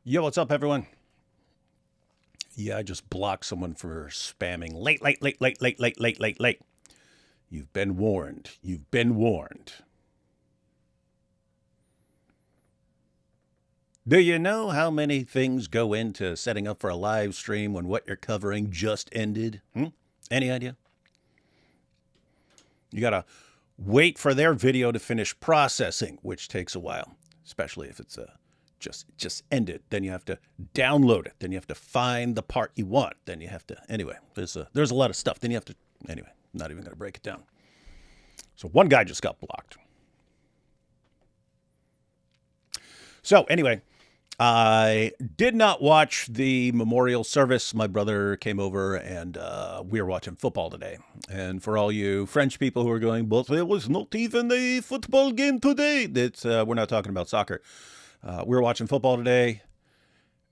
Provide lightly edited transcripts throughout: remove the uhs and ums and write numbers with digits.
Yo, what's up, everyone? Yeah, I just blocked someone for spamming late, late, late, late, late, late, late, late, late. You've been warned. You've been warned. Do you know how many things go into setting up for a live stream when what you're covering just ended? Any idea? You gotta wait for their video to finish processing, which takes a while, especially if it's just ended. Then you have to download it. Then you have to find the part you want. Then you have to anyway. There's a lot of stuff. Then you have to anyway. Not even gonna break it down. So one guy just got blocked. So anyway, I did not watch the memorial service. My brother came over and we were watching football today. And for all you French people who are going, but there was not even a football game today. That's we're not talking about soccer. We were watching football today.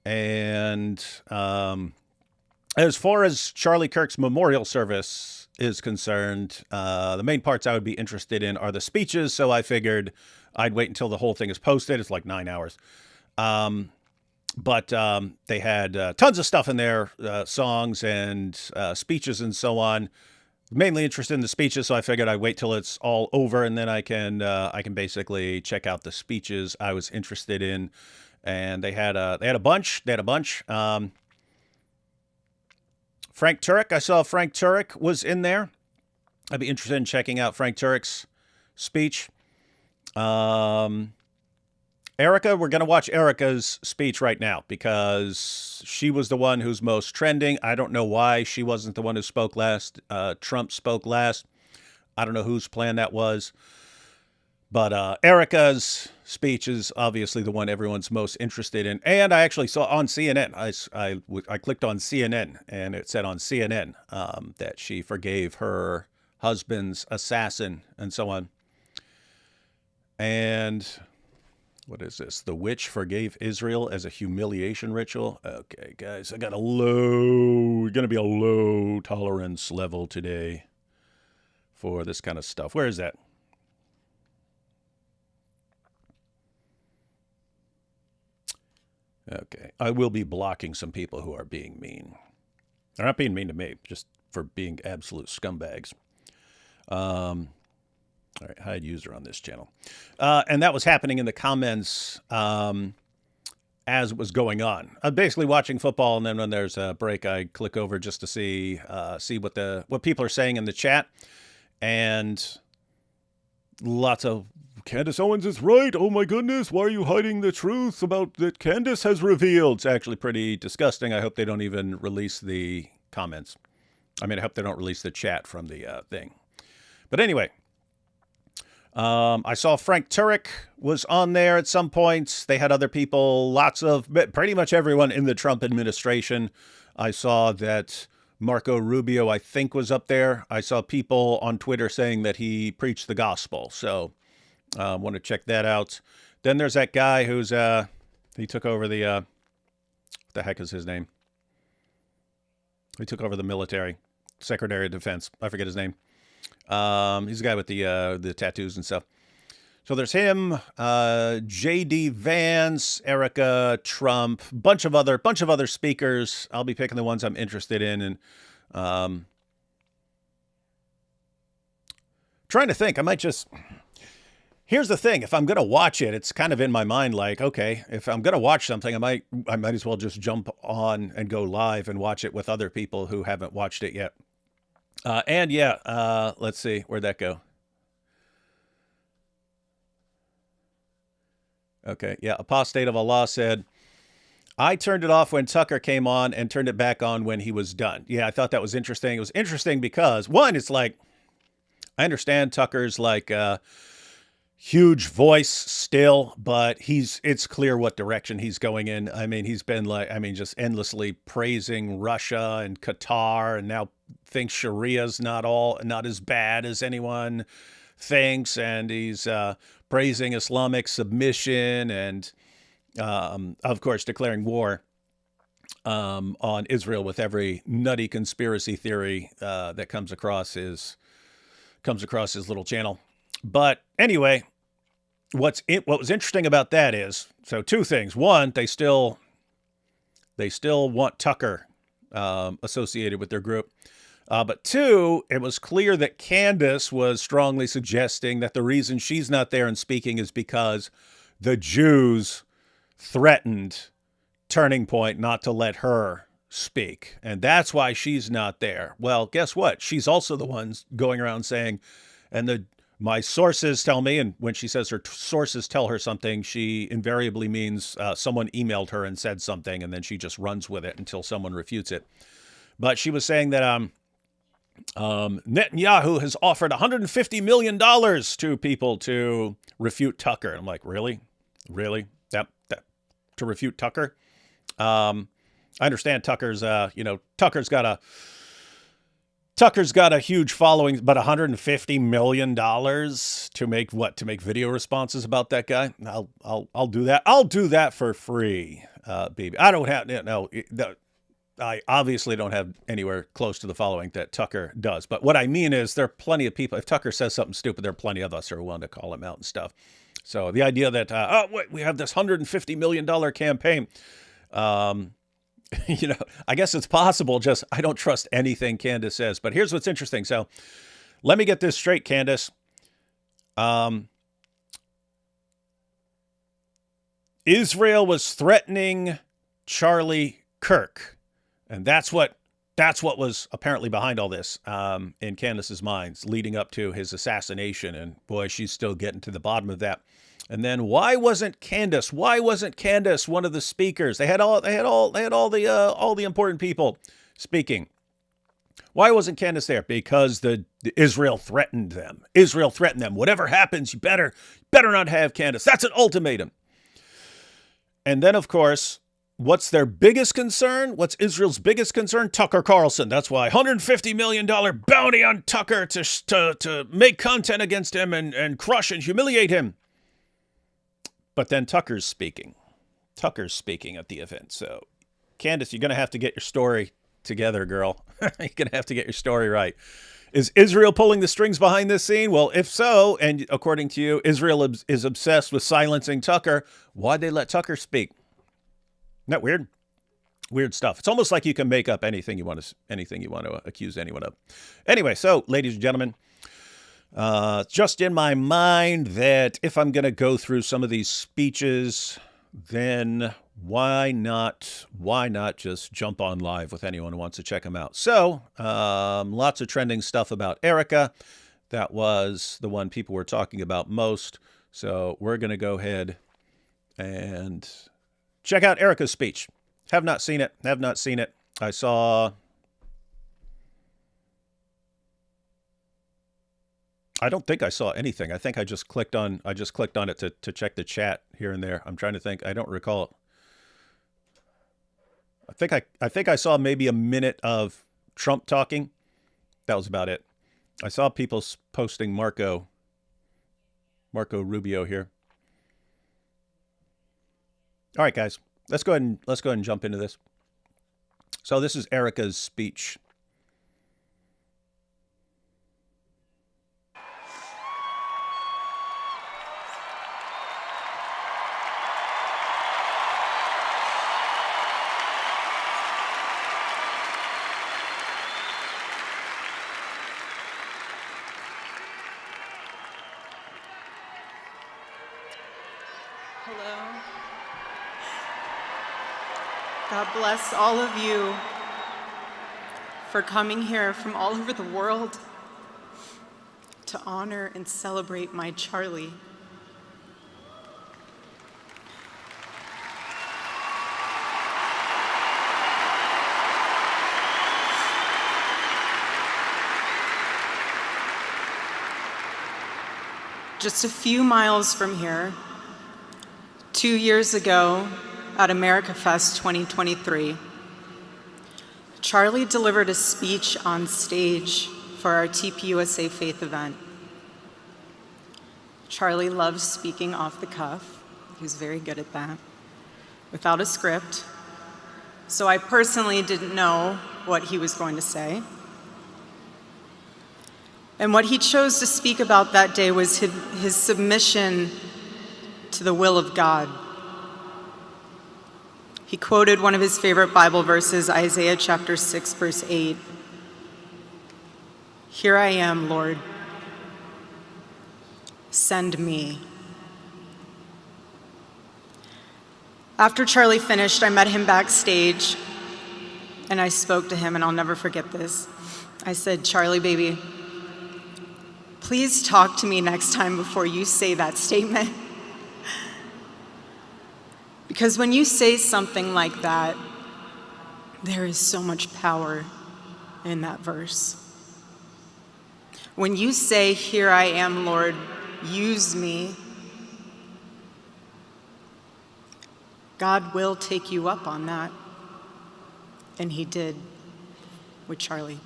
And as far as Charlie Kirk's memorial service is concerned, the main parts I would be interested in are the speeches. So I figured I'd wait until the whole thing is posted. It's like 9 hours. But they had tons of stuff in there, songs and speeches and so on. Mainly interested in the speeches, so I figured I'd wait till it's all over, and then I can basically check out the speeches I was interested in. And they had a bunch. Frank Turek, I saw Frank Turek was in there. I'd be interested in checking out Frank Turek's speech. Erika, we're going to watch Erika's speech right now because she was the one who's most trending. I don't know why she wasn't the one who spoke last. Trump spoke last. I don't know whose plan that was. But Erika's speech is obviously the one everyone's most interested in. And I actually saw on CNN, I clicked on CNN, and it said on CNN that she forgave her husband's assassin and so on. And what is this? The witch forgave Israel as a humiliation ritual. Okay, guys, we're going to be a low tolerance level today for this kind of stuff. Where is that? Okay, I will be blocking some people who are being mean. They're not being mean to me, just for being absolute scumbags. All right, hide user on this channel. And that was happening in the comments as it was going on. I'm basically watching football, and then when there's a break, I click over just to see what people are saying in the chat. And lots of, Candace Owens is right. Oh my goodness, why are you hiding the truth about that Candace has revealed? It's actually pretty disgusting. I hope they don't even release the comments. I mean, I hope they don't release the chat from the thing. But anyway, I saw Frank Turek was on there at some points. They had other people, pretty much everyone in the Trump administration. I saw that Marco Rubio, I think, was up there. I saw people on Twitter saying that he preached the gospel. So I want to check that out. Then there's that guy who's, he took over what the heck is his name? He took over the military, Secretary of Defense. I forget his name. He's the guy with the tattoos and stuff. So there's him, J.D. Vance, Erika, Trump, bunch of other speakers. I'll be picking the ones I'm interested in, and trying to think. I might just. Here's the thing: if I'm gonna watch it, it's kind of in my mind. Like, okay, if I'm gonna watch something, I might as well just jump on and go live and watch it with other people who haven't watched it yet. And yeah, let's see, where'd that go? Okay, yeah, Apostate of Allah said, I turned it off when Tucker came on and turned it back on when he was done. Yeah, I thought that was interesting. It was interesting because, one, it's like, I understand Tucker's like huge voice still, but it's clear what direction he's going in. I mean, he's been just endlessly praising Russia and Qatar, and now thinks Sharia's not as bad as anyone thinks, and he's praising Islamic submission, and of course declaring war on Israel with every nutty conspiracy theory that comes across his little channel. But anyway, what was interesting about that is, so two things. One, they still They still want Tucker associated with their group. But two, it was clear that Candace was strongly suggesting that the reason she's not there and speaking is because the Jews threatened Turning Point not to let her speak. And that's why she's not there. Well, guess what? She's also the one going around saying, and my sources tell me, and when she says her sources tell her something, she invariably means someone emailed her and said something, and then she just runs with it until someone refutes it. But she was saying that Netanyahu has offered $150 million to people to refute Tucker. I'm like, really? Really? That to refute Tucker? I understand Tucker's got a huge following, but $150 million to make what? To make video responses about that guy? I'll do that. I'll do that for free, baby. I don't have I obviously don't have anywhere close to the following that Tucker does. But what I mean is there are plenty of people. If Tucker says something stupid, there are plenty of us who are willing to call him out and stuff. So the idea that, we have this $150 million campaign. I guess it's possible. Just I don't trust anything Candace says. But here's what's interesting. So let me get this straight, Candace. Israel was threatening Charlie Kirk. And that's what was apparently behind all this in Candace's mind, leading up to his assassination. And boy, she's still getting to the bottom of that. And then why wasn't Candace one of the speakers? They had all the important people speaking. Why wasn't Candace there? Because the Israel threatened them. Israel threatened them. Whatever happens, you better not have Candace. That's an ultimatum. And then, of course, what's their biggest concern? What's Israel's biggest concern? Tucker Carlson. That's why $150 million bounty on Tucker to make content against him and crush and humiliate him. But then Tucker's speaking. Tucker's speaking at the event. So, Candace, you're going to have to get your story together, girl. You're going to have to get your story right. Is Israel pulling the strings behind this scene? Well, if so, and according to you, Israel is obsessed with silencing Tucker, why'd they let Tucker speak? Isn't that weird? Weird stuff. It's almost like you can make up anything you want to accuse anyone of. Anyway, so ladies and gentlemen, just in my mind that if I'm going to go through some of these speeches, then why not just jump on live with anyone who wants to check them out? So lots of trending stuff about Erika. That was the one people were talking about most. So we're going to go ahead and check out Erika's speech. Have not seen it. I don't think I saw anything. I think I just clicked on it to check the chat here and there. I'm trying to think. I don't recall. I think I saw maybe a minute of Trump talking. That was about it. I saw people posting Marco Rubio here. All right, guys, let's go ahead and jump into this. So this is Erika's speech. God bless all of you for coming here from all over the world to honor and celebrate my Charlie. Just a few miles from here, 2 years ago, at America Fest 2023, Charlie delivered a speech on stage for our TPUSA Faith event. Charlie loves speaking off the cuff. He's very good at that, without a script. So I personally didn't know what he was going to say. And what he chose to speak about that day was his submission to the will of God. He quoted one of his favorite Bible verses, Isaiah chapter 6, verse 8. "Here I am, Lord. Send me." After Charlie finished, I met him backstage, and I spoke to him, and I'll never forget this. I said, "Charlie, baby, please talk to me next time before you say that statement." Because when you say something like that, there is so much power in that verse. When you say, "Here I am, Lord, use me," God will take you up on that. And he did with Charlie.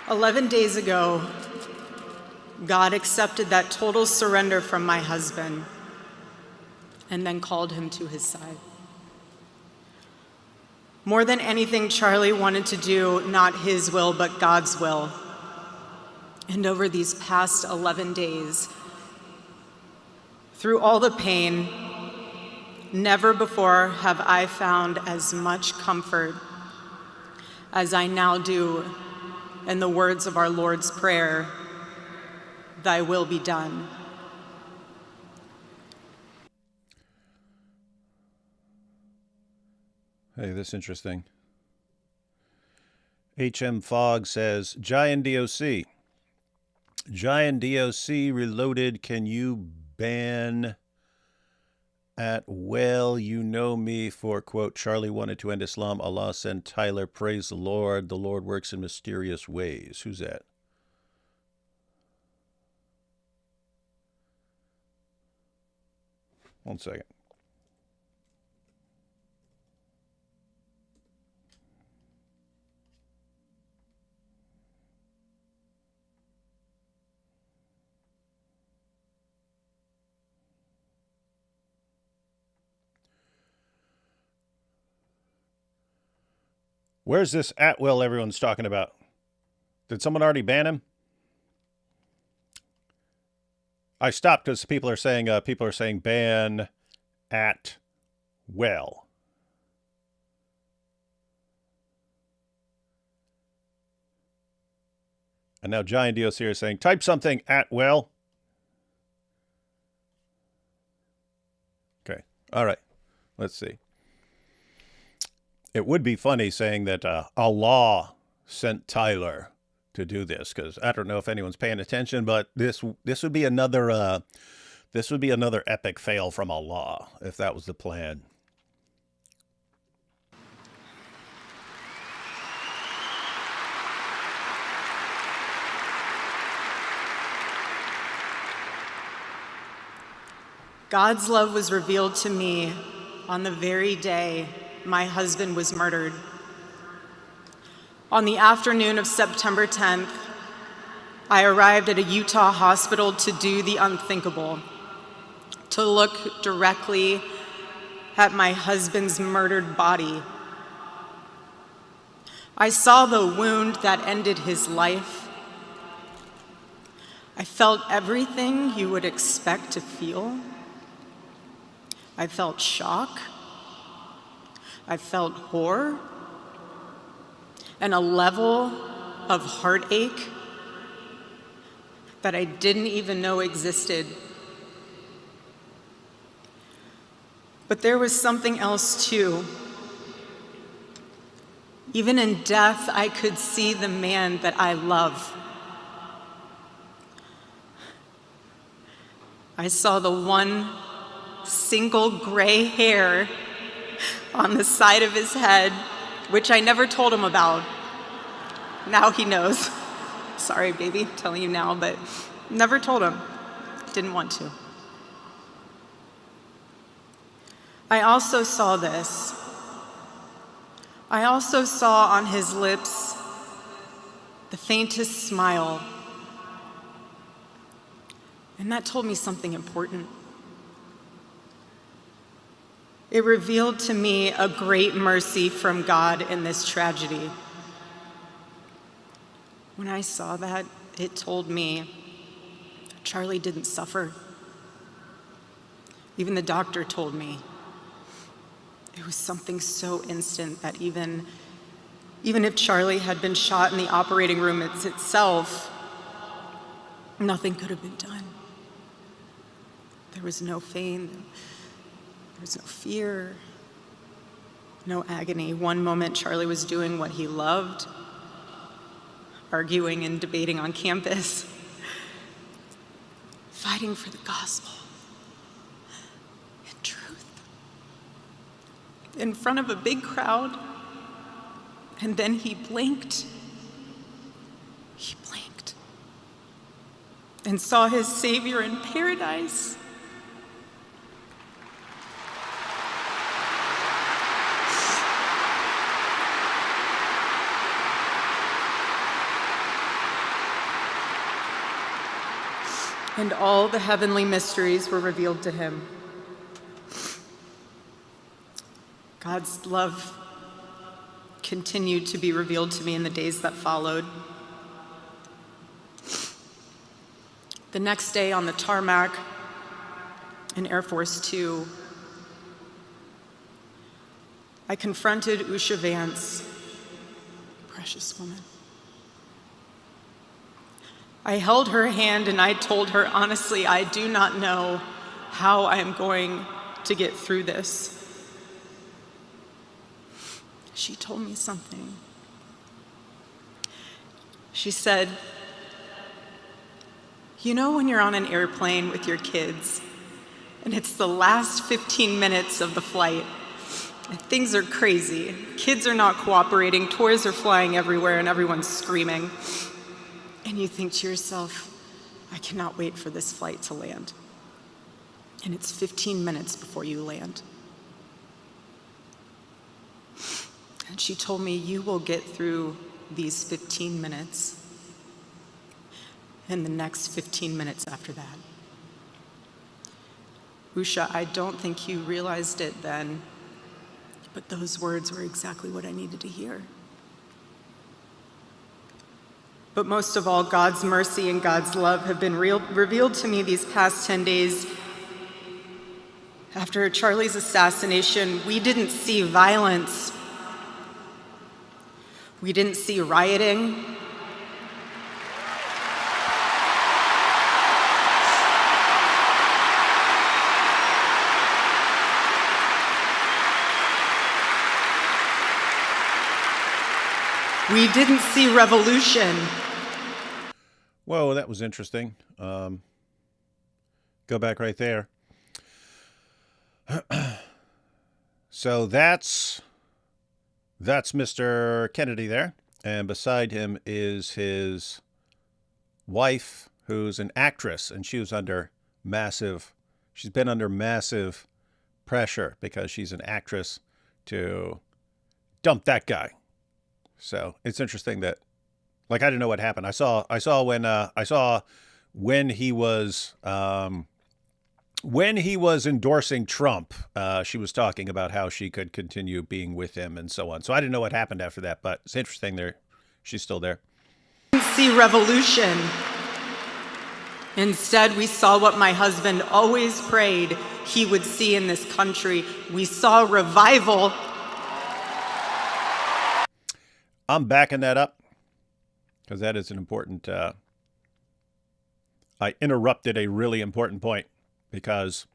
"11 days ago, God accepted that total surrender from my husband and then called him to his side. More than anything, Charlie wanted to do not his will, but God's will. And over these past 11 days, through all the pain, never before have I found as much comfort as I now do in the words of our Lord's Prayer, 'Thy will be done.'" Hey, this is interesting. HM Fogg says, Giant DOC. Giant DOC reloaded. Can you ban at well, you know me for, quote, Charlie wanted to end Islam. Allah send Tyler. Praise the Lord. The Lord works in mysterious ways. Who's that? One second. Where's this Atwell everyone's talking about? Did someone already ban him? I stopped because people are saying ban at well. And now Giant DOC is saying type something at well. Okay. All right. Let's see. It would be funny saying that Allah sent Tyler to do this, because I don't know if anyone's paying attention, but this would be another epic fail from Allah if that was the plan. God's love was revealed to me on the very day my husband was murdered. On the afternoon of September 10th, I arrived at a Utah hospital to do the unthinkable, to look directly at my husband's murdered body. I saw the wound that ended his life. I felt everything you would expect to feel. I felt shock. I felt horror and a level of heartache that I didn't even know existed. But there was something else too. Even in death, I could see the man that I love. I saw the one single gray hair on the side of his head, which I never told him about. Now he knows. Sorry, baby, telling you now, but never told him. Didn't want to. I also saw this. I also saw on his lips the faintest smile. And that told me something important. It revealed to me a great mercy from God in this tragedy. When I saw that, it told me Charlie didn't suffer. Even the doctor told me it was something so instant that even if Charlie had been shot in the operating room itself, nothing could have been done. There was no pain, there was no fear, no agony. One moment, Charlie was doing what he loved, arguing and debating on campus, fighting for the gospel and truth in front of a big crowd. And then he blinked. He blinked and saw his Savior in paradise. And all the heavenly mysteries were revealed to him. God's love continued to be revealed to me in the days that followed. The next day on the tarmac in Air Force Two, I confronted Usha Vance, precious woman. I held her hand and I told her, honestly, I do not know how I am going to get through this. She told me something. She said, you know when you're on an airplane with your kids and it's the last 15 minutes of the flight and things are crazy, kids are not cooperating, toys are flying everywhere and everyone's screaming. And you think to yourself, I cannot wait for this flight to land. And it's 15 minutes before you land. And she told me, you will get through these 15 minutes and the next 15 minutes after that. Usha, I don't think you realized it then, but those words were exactly what I needed to hear. But most of all, God's mercy and God's love have been revealed to me these past 10 days. After Charlie's assassination, we didn't see violence. We didn't see rioting. We didn't see revolution. Whoa, that was interesting. Go back right there. So that's Mr. Kennedy there. And beside him is his wife, who's an actress. And she's been under massive pressure because she's an actress to dump that guy. So it's interesting that, like, I didn't know what happened. I saw when he was endorsing Trump, she was talking about how she could continue being with him and so on. So I didn't know what happened after that, but it's interesting there. She's still there. We didn't see revolution. Instead, we saw what my husband always prayed he would see in this country. We saw revival. I'm backing that up because that is an important, I interrupted a really important point because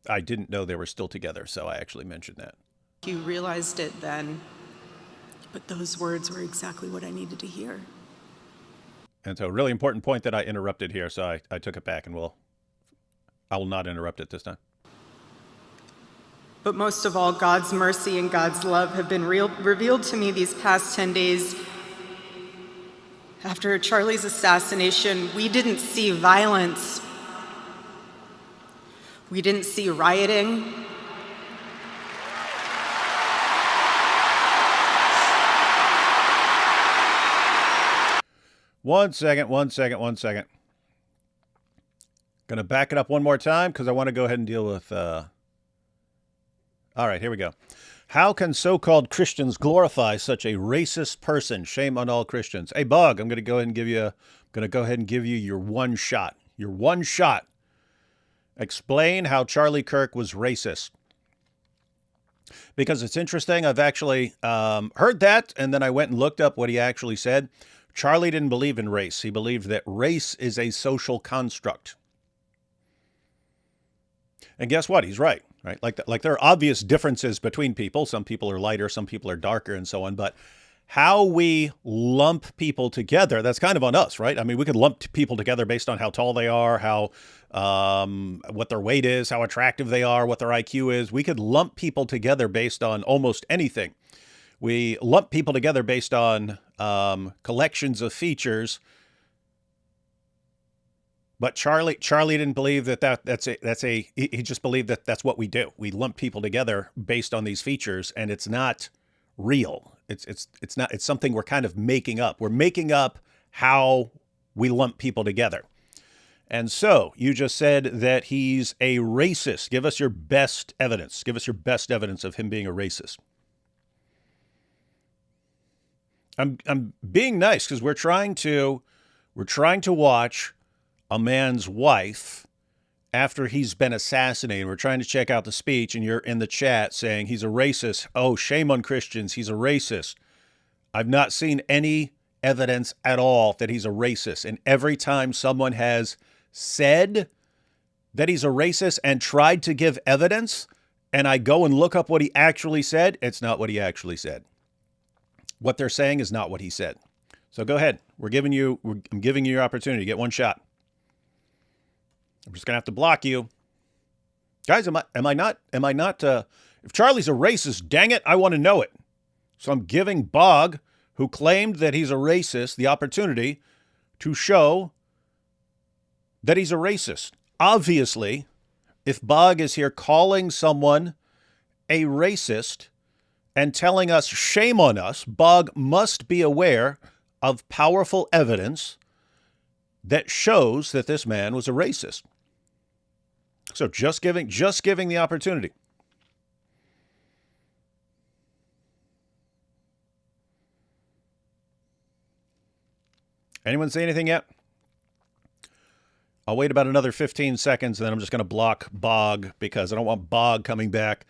I didn't know they were still together. So I actually mentioned that. You realized it then, but those words were exactly what I needed to hear. And so a really important point that I interrupted here. So I took it back and I will not interrupt it this time. But most of all, God's mercy and God's love have been revealed to me these past 10 days. After Charlie's assassination, we didn't see violence. We didn't see rioting. One second. Going to back it up one more time because I want to go ahead and deal with... All right, here we go. How can so-called Christians glorify such a racist person? Shame on all Christians. Hey, Bug, I'm going to go ahead and give you your one shot. Your one shot. Explain how Charlie Kirk was racist. Because it's interesting. I've actually heard that, and then I went and looked up what he actually said. Charlie didn't believe in race. He believed that race is a social construct. And guess what? He's right. Right? Like there are obvious differences between people. Some people are lighter, some people are darker, and so on. But how we lump people together, that's kind of on us, right? I mean, we could lump people together based on how tall they are, how what their weight is, how attractive they are, what their IQ is. We could lump people together based on almost anything. We lump people together based on collections of features. But Charlie didn't believe he just believed that that's what we do. We lump people together based on these features, and it's not real. It's something we're kind of making up. We're making up how we lump people together. And so you just said that he's a racist. Give us your best evidence. Give us your best evidence of him being a racist. I'm being nice because we're trying to watch a man's wife after he's been assassinated. We're trying to check out the speech, and you're in the chat saying he's a racist. Oh, shame on Christians. He's a racist. I've not seen any evidence at all that he's a racist. And every time someone has said that he's a racist and tried to give evidence, and I go and look up what he actually said, it's not what he actually said. What they're saying is not what he said. So go ahead. I'm giving you your opportunity. Get one shot. I'm just going to have to block you. Guys, am I not, if Charlie's a racist, dang it, I want to know it. So I'm giving Bog, who claimed that he's a racist, the opportunity to show that he's a racist. Obviously, if Bog is here calling someone a racist and telling us shame on us, Bog must be aware of powerful evidence that shows that this man was a racist. So just giving the opportunity. Anyone say anything yet? I'll wait about another 15 seconds, and then I'm just going to block Bog because I don't want Bog coming back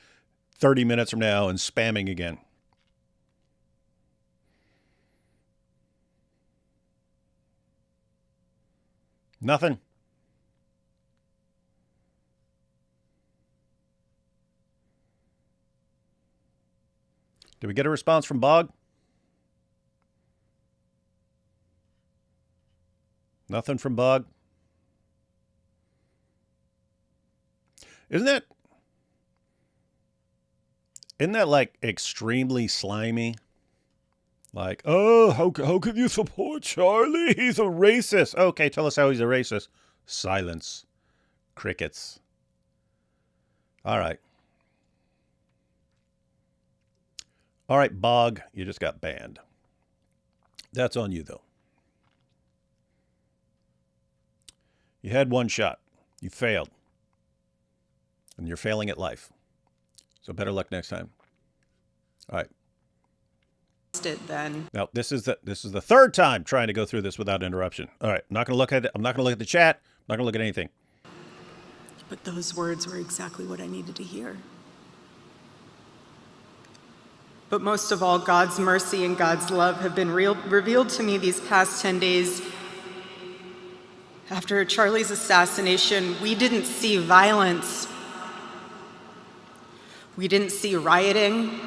30 minutes from now and spamming again. Nothing. Did we get a response from Bog? Nothing from Bog. Isn't that like extremely slimy? Like, oh, how can you support Charlie? He's a racist. Okay, tell us how he's a racist. Silence. Crickets. All right. All right, Bog, you just got banned. That's on you, though. You had one shot. You failed. And you're failing at life. So better luck next time. All right. Then. Now, this is the third time trying to go through this without interruption. All right, I'm not going to look at it. I'm not going to look at the chat. I'm not going to look at anything. But those words were exactly what I needed to hear. But most of all, God's mercy and God's love have been revealed to me these past 10 days. After Charlie's assassination, we didn't see violence. We didn't see rioting.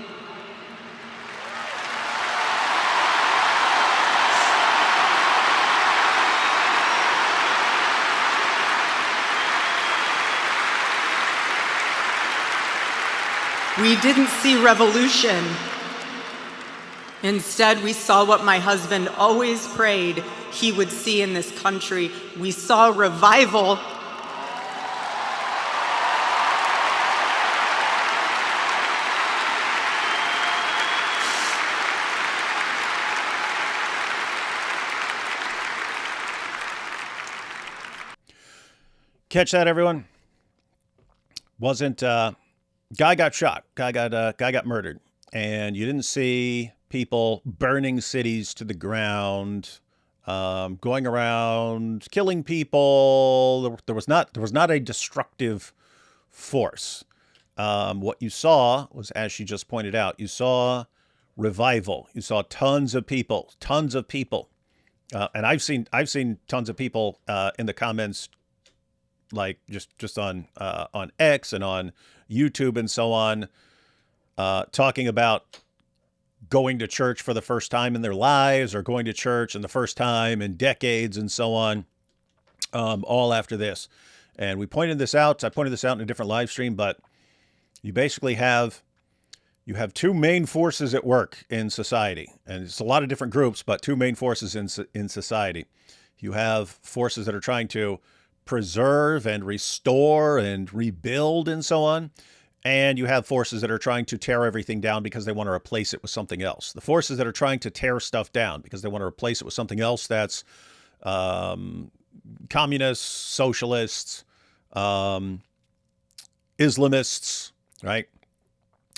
We didn't see revolution. Instead, we saw what my husband always prayed he would see in this country. We saw revival. Catch that, everyone? Wasn't guy got shot, guy got murdered, and you didn't see people burning cities to the ground, going around killing people. There was not a destructive force. What you saw was, as she just pointed out, you saw revival. You saw tons of people, and I've seen tons of people in the comments, like just on X and on YouTube and so on, talking about going to church for the first time in their lives, or going to church in the first time in decades and so on, all after this. And I pointed this out in a different live stream, but you basically have two main forces at work in society. And it's a lot of different groups, but two main forces in society. You have forces that are trying to preserve and restore and rebuild and so on. And you have forces that are trying to tear everything down because they want to replace it with something else. The forces that are trying to tear stuff down because they want to replace it with something else, that's communists, socialists, Islamists, right?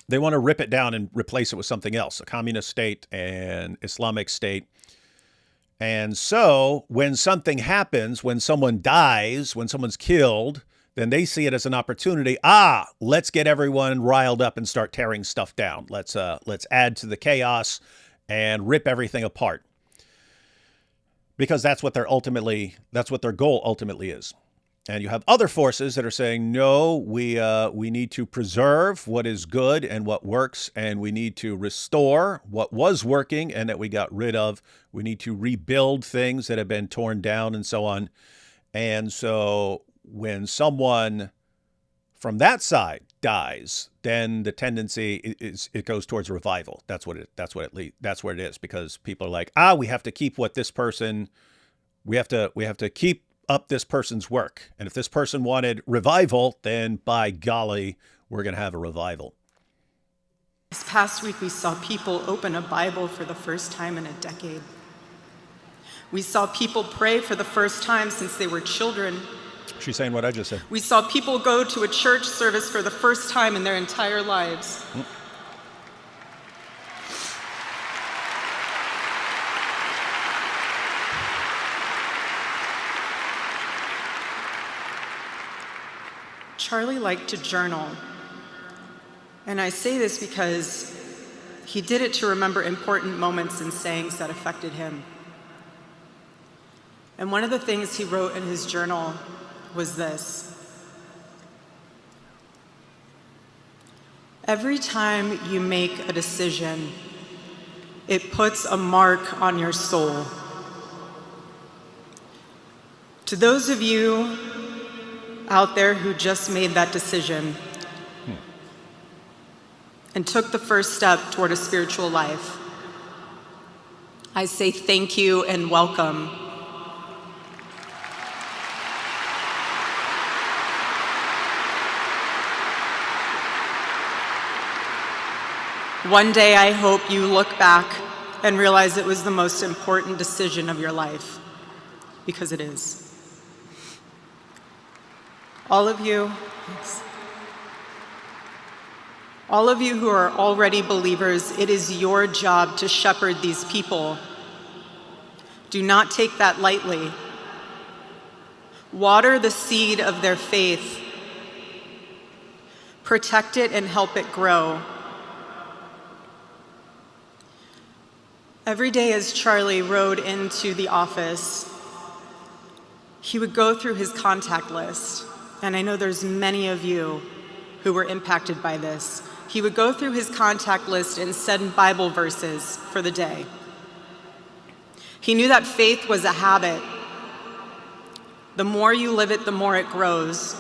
They want to rip it down and replace it with something else, a communist state and Islamic state. And so when something happens, when someone dies, when someone's killed, then they see it as an opportunity. Let's get everyone riled up and start tearing stuff down. Let's add to the chaos and rip everything apart. Because that's what their goal ultimately is. And you have other forces that are saying, no, we need to preserve what is good and what works, and we need to restore what was working and that we got rid of. We need to rebuild things that have been torn down and so on. And so when someone from that side dies, then the tendency is it goes towards revival. That's where it is, because people are like, we have to keep what this person, we have to keep up this person's work. And if this person wanted revival, then by golly, we're going to have a revival. This past week, we saw people open a Bible for the first time in a decade. We saw people pray for the first time since they were children. She's saying what I just said. We saw people go to a church service for the first time in their entire lives. Charlie liked to journal. And I say this because he did it to remember important moments and sayings that affected him. And one of the things he wrote in his journal was this: every time you make a decision, it puts a mark on your soul. To those of you out there who just made that decision and took the first step toward a spiritual life, I say thank you and welcome. One day I hope you look back and realize it was the most important decision of your life, because it is. All of you who are already believers, it is your job to shepherd these people. Do not take that lightly. Water the seed of their faith. Protect it and help it grow. Every day as Charlie rode into the office, he would go through his contact list. And I know there's many of you who were impacted by this. He would go through his contact list and send Bible verses for the day. He knew that faith was a habit. The more you live it, the more it grows.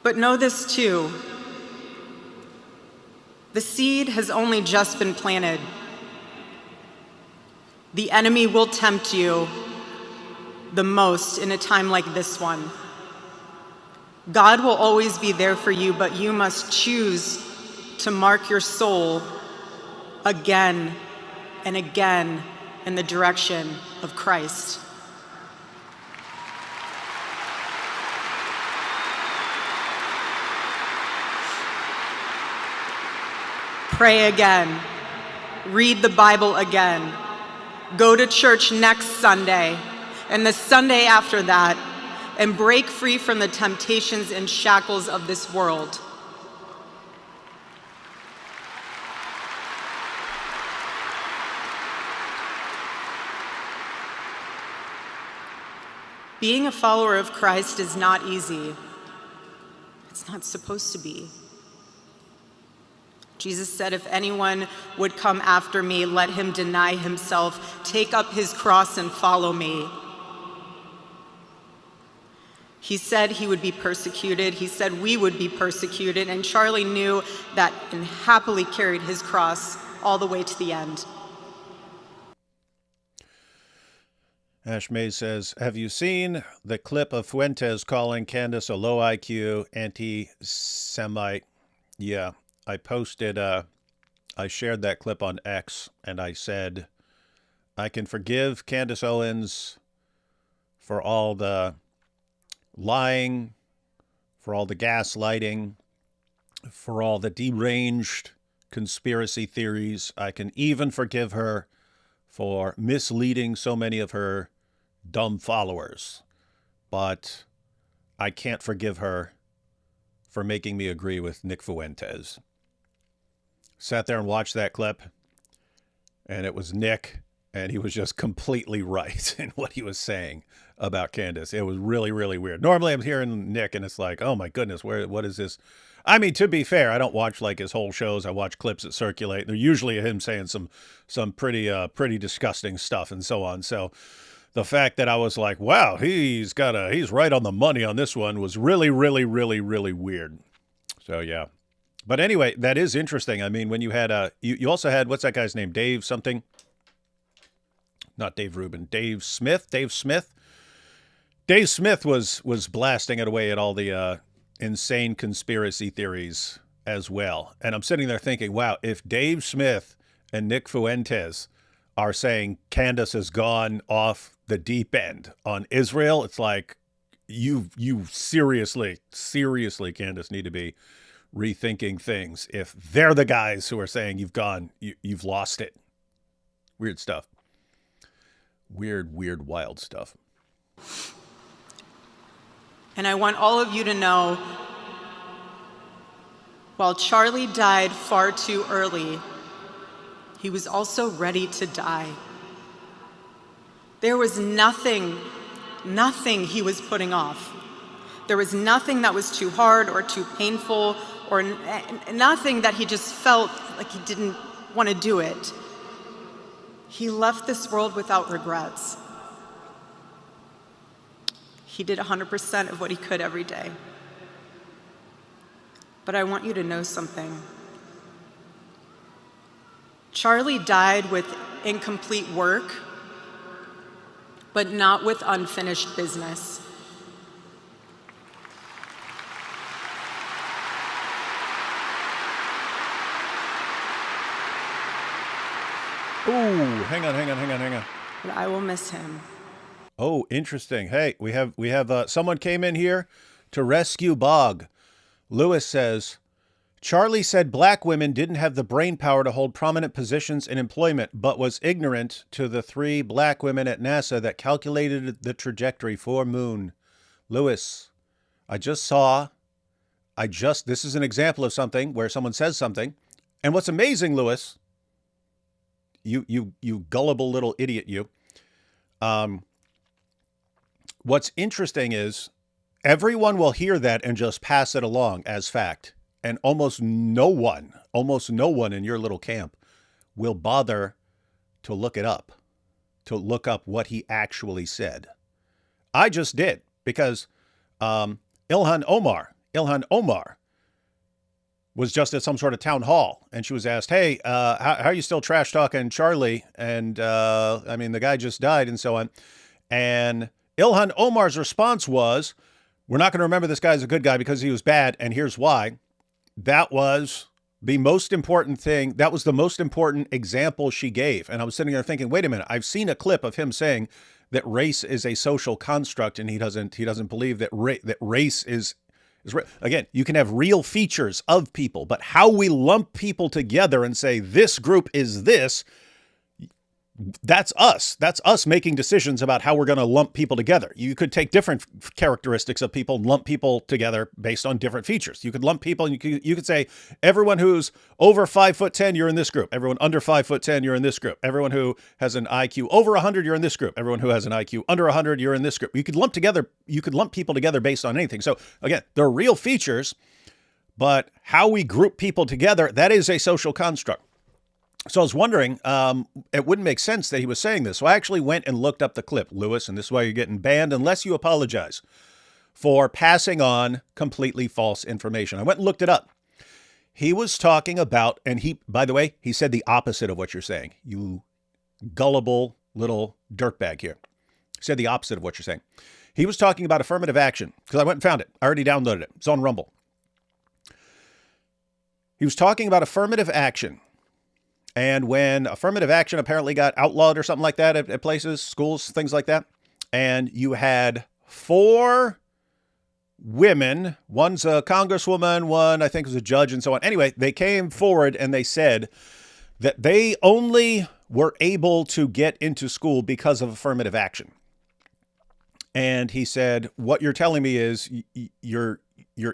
But know this too: the seed has only just been planted. The enemy will tempt you the most in a time like this one. God will always be there for you, but you must choose to mark your soul again and again in the direction of Christ. Pray again. Read the Bible again. Go to church next Sunday and the Sunday after that, and break free from the temptations and shackles of this world. Being a follower of Christ is not easy. It's not supposed to be. Jesus said, if anyone would come after me, let him deny himself, take up his cross and follow me. He said he would be persecuted. He said we would be persecuted. And Charlie knew that and happily carried his cross all the way to the end. Ash May says, have you seen the clip of Fuentes calling Candace a low IQ anti-Semite? Yeah, I posted, I shared that clip on X, and I said, I can forgive Candace Owens for all the lying, for all the gaslighting, for all the deranged conspiracy theories. I can even forgive her for misleading so many of her dumb followers. But I can't forgive her for making me agree with Nick Fuentes. Sat there and watched that clip, and it was Nick, and he was just completely right in what he was saying about Candace. It was really, really weird. Normally I'm hearing Nick, and it's like, oh my goodness, what is this? I mean, to be fair, I don't watch like his whole shows. I watch clips that circulate. They're usually him saying some pretty disgusting stuff and so on. So the fact that I was like, wow, he's right on the money on this one was really, really, really, really weird. So yeah. But anyway, that is interesting. I mean, when you had you also had, what's that guy's name? Dave something? Not Dave Rubin. Dave Smith. Dave Smith was blasting it away at all the insane conspiracy theories as well. And I'm sitting there thinking, wow, if Dave Smith and Nick Fuentes are saying Candace has gone off the deep end on Israel, it's like you seriously, Candace, need to be rethinking things if they're the guys who are saying you've lost it. Weird stuff. Weird, wild stuff. And I want all of you to know, while Charlie died far too early, he was also ready to die. There was nothing he was putting off. There was nothing that was too hard or too painful, or nothing that he just felt like he didn't want to do it. He left this world without regrets. He did 100% of what he could every day. But I want you to know something. Charlie died with incomplete work, but not with unfinished business. Ooh, hang on. But I will miss him. Oh, interesting. Hey, we have someone came in here to rescue Bog. Lewis says, Charlie said black women didn't have the brain power to hold prominent positions in employment, but was ignorant to the 3 black women at NASA that calculated the trajectory for Moon. Lewis, this is an example of something where someone says something. And what's amazing, Lewis, you gullible little idiot, you. What's interesting is everyone will hear that and just pass it along as fact. And almost no one in your little camp will bother to look it up, to look up what he actually said. I just did, because Ilhan Omar was just at some sort of town hall, and she was asked, hey, how are you still trash talking Charlie? And I mean, the guy just died and so on. And Ilhan Omar's response was, we're not going to remember this guy as a good guy because he was bad, and here's why. That was the most important thing. That was the most important example she gave. And I was sitting there thinking, wait a minute, I've seen a clip of him saying that race is a social construct, and he doesn't believe that race is Again, you can have real features of people, but how we lump people together and say this group is this, that's us. That's us making decisions about how we're going to lump people together. You could take different characteristics of people and lump people together based on different features. You could lump people and you could say everyone who's over 5'10", you're in this group. Everyone under 5'10", you're in this group. Everyone who has an IQ over 100, you're in this group. Everyone who has an IQ under 100, you're in this group. You could lump people together based on anything. So again, they're real features, but how we group people together, that is a social construct. So I was wondering, it wouldn't make sense that he was saying this. So I actually went and looked up the clip, Lewis, and this is why you're getting banned unless you apologize for passing on completely false information. I went and looked it up. He was talking about, and by the way, he said the opposite of what you're saying. You gullible little dirtbag here. He said the opposite of what you're saying. He was talking about affirmative action because I went and found it. I already downloaded it. It's on Rumble. He was talking about affirmative action. And when affirmative action apparently got outlawed or something like that at places, schools, things like that, and you had 4 women, one's a congresswoman, one I think was a judge and so on. Anyway, they came forward and they said that they only were able to get into school because of affirmative action. And he said, what you're telling me is you're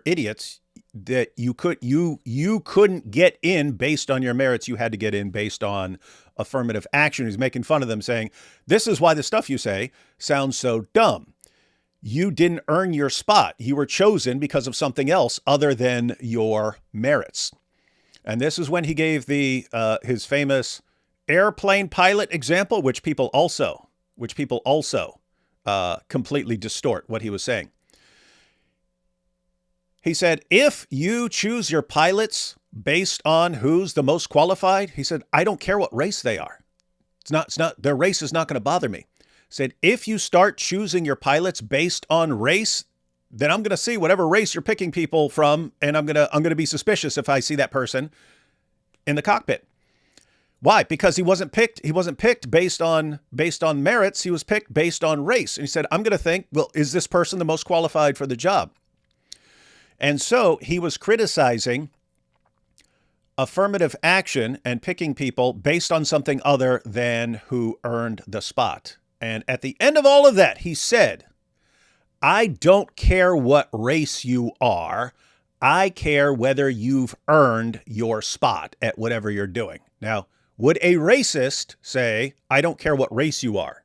idiots. That you couldn't get in based on your merits. You had to get in based on affirmative action. He's making fun of them, saying, this is why the stuff you say sounds so dumb. You didn't earn your spot. You were chosen because of something else other than your merits. And this is when he gave his famous airplane pilot example, which people also completely distort what he was saying. He said, if you choose your pilots based on who's the most qualified, he said, I don't care what race they are. It's not, their race is not going to bother me. He said, if you start choosing your pilots based on race, then I'm going to see whatever race you're picking people from. And I'm going to be suspicious if I see that person in the cockpit. Why? Because he wasn't picked based on merits. He was picked based on race. And he said, I'm going to think, well, is this person the most qualified for the job? And so he was criticizing affirmative action and picking people based on something other than who earned the spot. And at the end of all of that, he said, I don't care what race you are. I care whether you've earned your spot at whatever you're doing. Now, would a racist say, I don't care what race you are?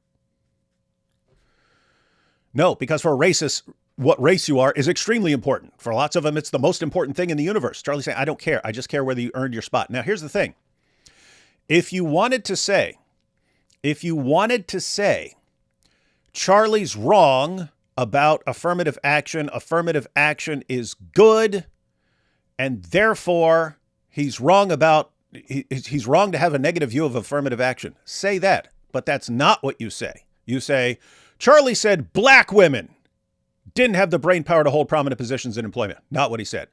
No, because for a racist, what race you are is extremely important. For lots of them, it's the most important thing in the universe. Charlie's saying, I don't care. I just care whether you earned your spot. Now, here's the thing. If you wanted to say Charlie's wrong about affirmative action is good, and therefore he's wrong to have a negative view of affirmative action, say that. But that's not what you say. You say, Charlie said black women didn't have the brain power to hold prominent positions in employment. Not what he said.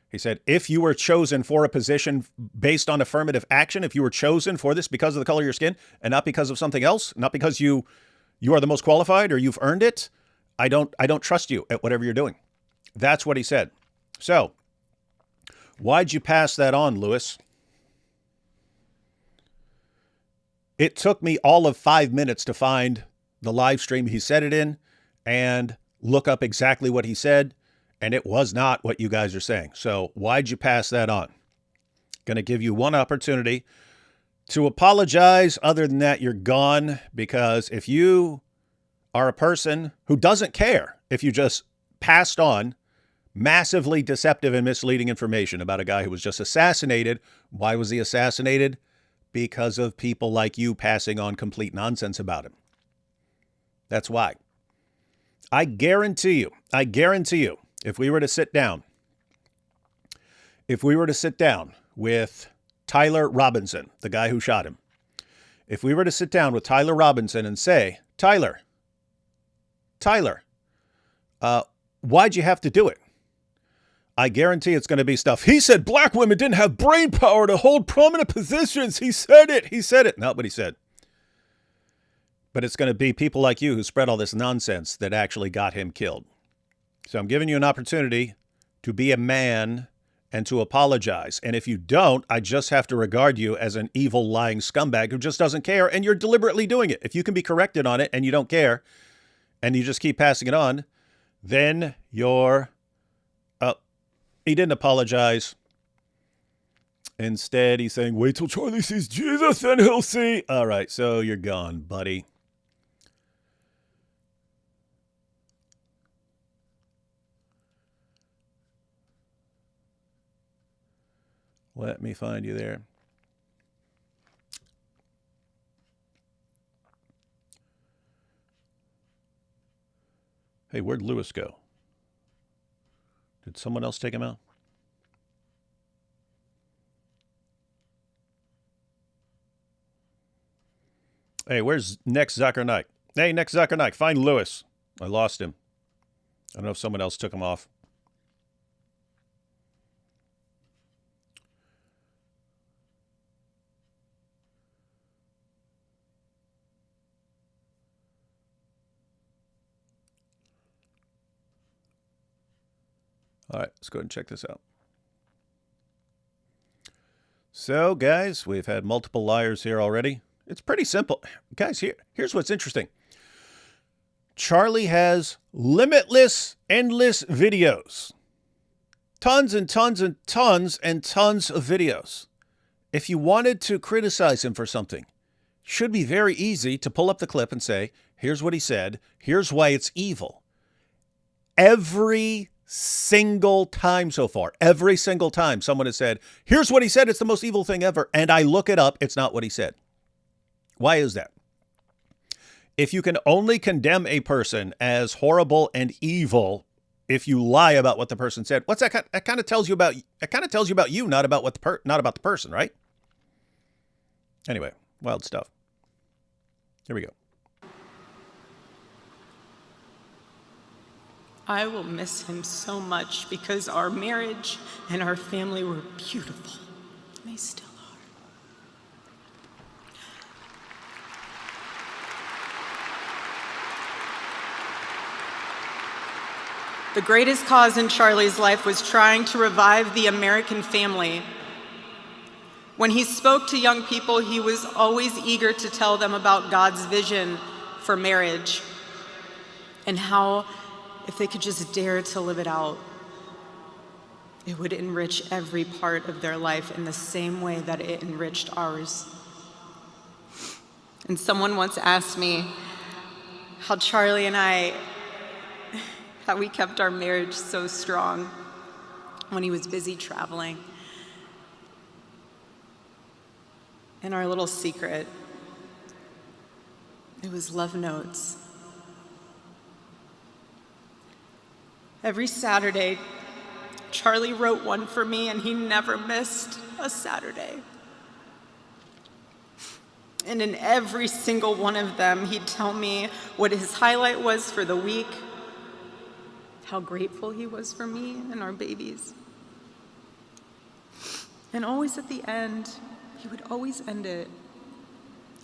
He said, if you were chosen for a position based on affirmative action, if you were chosen for this because of the color of your skin and not because of something else, not because you are the most qualified or you've earned it, I don't trust you at whatever you're doing. That's what he said. So why'd you pass that on, Lewis? It took me all of 5 minutes to find the live stream he said it in and look up exactly what he said, and it was not what you guys are saying. So why'd you pass that on? Going to give you one opportunity to apologize. Other than that, you're gone, because if you are a person who doesn't care if you just passed on massively deceptive and misleading information about a guy who was just assassinated, why was he assassinated? Because of people like you passing on complete nonsense about him. That's why. I guarantee you, if we were to sit down with Tyler Robinson, the guy who shot him, if we were to sit down with Tyler Robinson and say, Tyler, why'd you have to do it? I guarantee it's going to be stuff. He said black women didn't have brain power to hold prominent positions. He said it. Not what he said. But it's going to be people like you who spread all this nonsense that actually got him killed. So I'm giving you an opportunity to be a man and to apologize. And if you don't, I just have to regard you as an evil, lying scumbag who just doesn't care, and you're deliberately doing it. If you can be corrected on it and you don't care, and you just keep passing it on, then you're... he didn't apologize. Instead, he's saying, wait till Charlie sees Jesus and he'll see. All right, so you're gone, buddy. Let me find you there. Hey, where'd Lewis go? Did someone else take him out? Hey, where's next Zuckernick? Hey, next Zuckernick, find Lewis. I lost him. I don't know if someone else took him off. All right, let's go ahead and check this out. So, guys, we've had multiple liars here already. It's pretty simple. Guys, here's what's interesting. Charlie has limitless, endless videos. Tons and tons and tons and tons of videos. If you wanted to criticize him for something, should be very easy to pull up the clip and say, here's what he said. Here's why it's evil. Every single time so far, every single time someone has said, here's what he said, it's the most evil thing ever, and I look it up, it's not what he said. Why is that? If you can only condemn a person as horrible and evil if you lie about what the person said, what's that? That kind of tells you about you, not about the person, right? Anyway, wild stuff. Here we go. I will miss him so much because our marriage and our family were beautiful. They still are. The greatest cause in Charlie's life was trying to revive the American family. When he spoke to young people, he was always eager to tell them about God's vision for marriage and how, if they could just dare to live it out, it would enrich every part of their life in the same way that it enriched ours. And someone once asked me how Charlie and I, how we kept our marriage so strong when he was busy traveling. And our little secret, it was love notes. Every Saturday, Charlie wrote one for me, and he never missed a Saturday. And in every single one of them, he'd tell me what his highlight was for the week, how grateful he was for me and our babies. And always at the end, he would always end it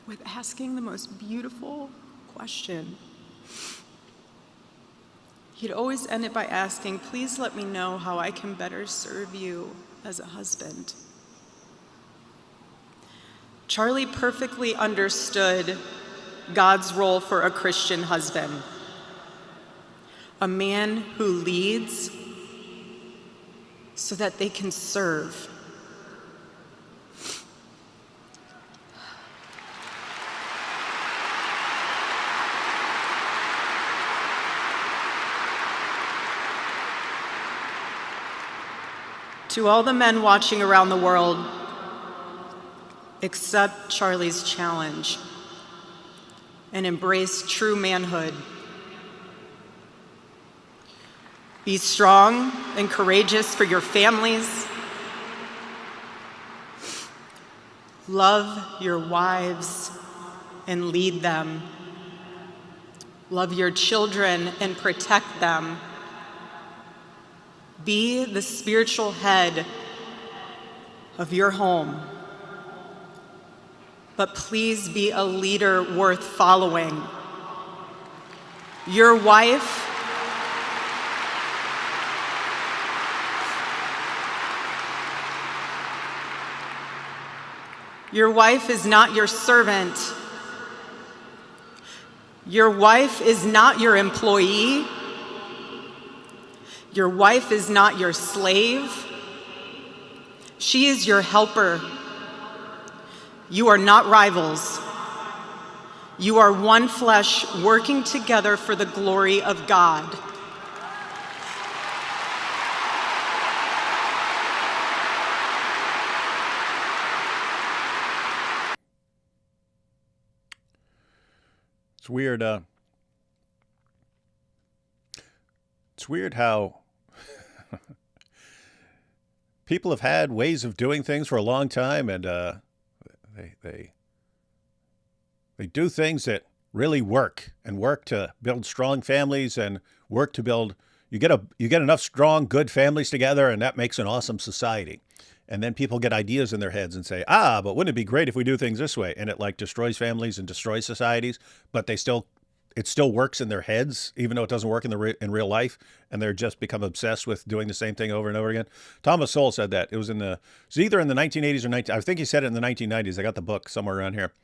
with asking the most beautiful question. He'd always end it by asking, please let me know how I can better serve you as a husband. Charlie perfectly understood God's role for a Christian husband. A man who leads so that they can serve. To all the men watching around the world, accept Charlie's challenge and embrace true manhood. Be strong and courageous for your families. Love your wives and lead them. Love your children and protect them. Be the spiritual head of your home. But please be a leader worth following. Your wife Your wife is not your servant. Your wife is not your employee. Your wife is not your slave. She is your helper. You are not rivals. You are one flesh working together for the glory of God. It's weird. It's weird how people have had ways of doing things for a long time, and they do things that really work and work to build strong families and work to build. You get enough strong, good families together, and that makes an awesome society. And then people get ideas in their heads and say, but wouldn't it be great if we do things this way? And it like destroys families and destroys societies, but it still works in their heads, even though it doesn't work in real life. And they're just become obsessed with doing the same thing over and over again. Thomas Sowell said that. It was either in the 1980s or I think he said it in the 1990s. I got the book somewhere around here.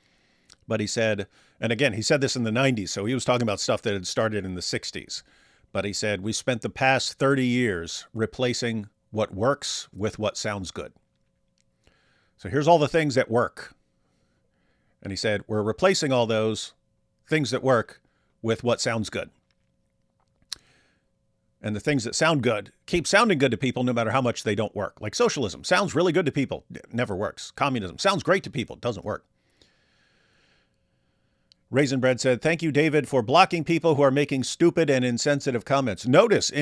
But he said, and again, he said this in the 90s. So he was talking about stuff that had started in the 60s. But he said, we spent the past 30 years replacing what works with what sounds good. So here's all the things that work. And he said, we're replacing all those things that work with what sounds good. And the things that sound good keep sounding good to people no matter how much they don't work. Like socialism sounds really good to people. It never works. Communism sounds great to people. It doesn't work. Raisin Bread said, thank you, David, for blocking people who are making stupid and insensitive comments. Notice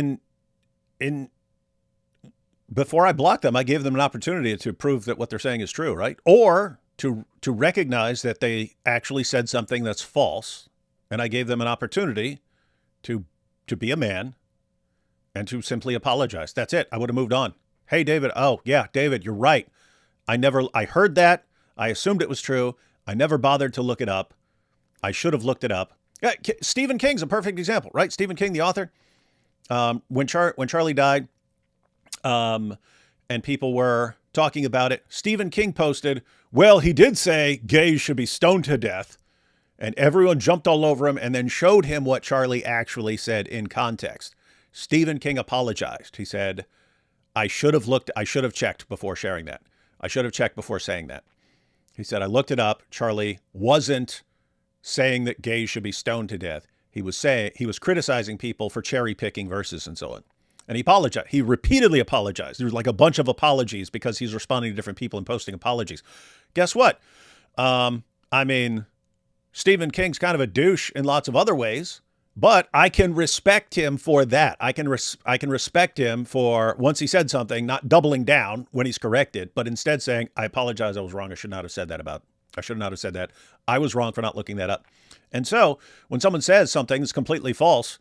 before I blocked them, I gave them an opportunity to prove that what they're saying is true, right? Or to recognize that they actually said something that's false. And I gave them an opportunity to be a man and to simply apologize. That's it. I would have moved on. Hey, David. Oh, yeah, David, you're right. I heard that. I assumed it was true. I never bothered to look it up. I should have looked it up. Yeah, Stephen King's a perfect example, right? Stephen King, the author. When Charlie died, and people were talking about it, Stephen King posted, well, he did say gays should be stoned to death. And everyone jumped all over him and then showed him what Charlie actually said in context. Stephen King apologized. He said, I should have checked before sharing that. I should have checked before saying that. He said, I looked it up. Charlie wasn't saying that gays should be stoned to death. He was criticizing people for cherry picking verses and so on. And he apologized. He repeatedly apologized. There was like a bunch of apologies because he's responding to different people and posting apologies. Guess what? Stephen King's kind of a douche in lots of other ways, but I can respect him for that. I can respect him for, once he said something, not doubling down when he's corrected, but instead saying, I apologize, I was wrong. I should not have said that. I was wrong for not looking that up. And so when someone says something that's completely false,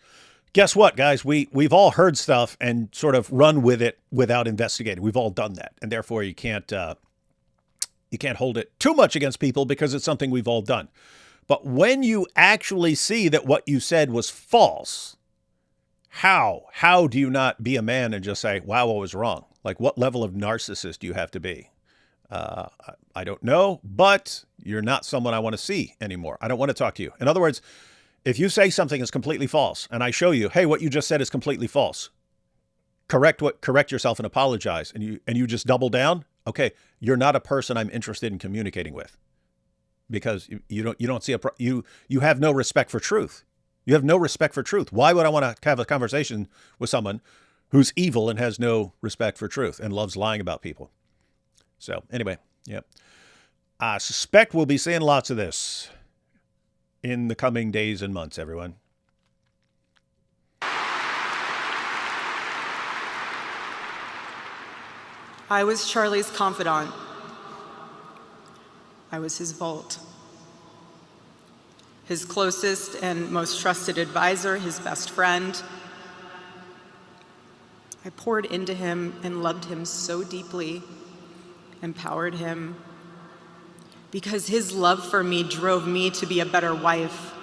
guess what, guys? We've all heard stuff and sort of run with it without investigating. We've all done that. And therefore you can't hold it too much against people because it's something we've all done. But when you actually see that what you said was false, how do you not be a man and just say, wow, I was wrong? Like, what level of narcissist do you have to be? I don't know, but you're not someone I want to see anymore. I don't want to talk to you. In other words, if you say something is completely false and I show you, hey, what you just said is completely false, correct yourself and apologize, and you just double down, okay, you're not a person I'm interested in communicating with. Because you have no respect for truth. You have no respect for truth. Why would I want to have a conversation with someone who's evil and has no respect for truth and loves lying about people? So anyway, yeah. I suspect we'll be seeing lots of this in the coming days and months, everyone. I was Charlie's confidant. I was his vault, his closest and most trusted advisor, his best friend. I poured into him and loved him so deeply, empowered him, because his love for me drove me to be a better wife.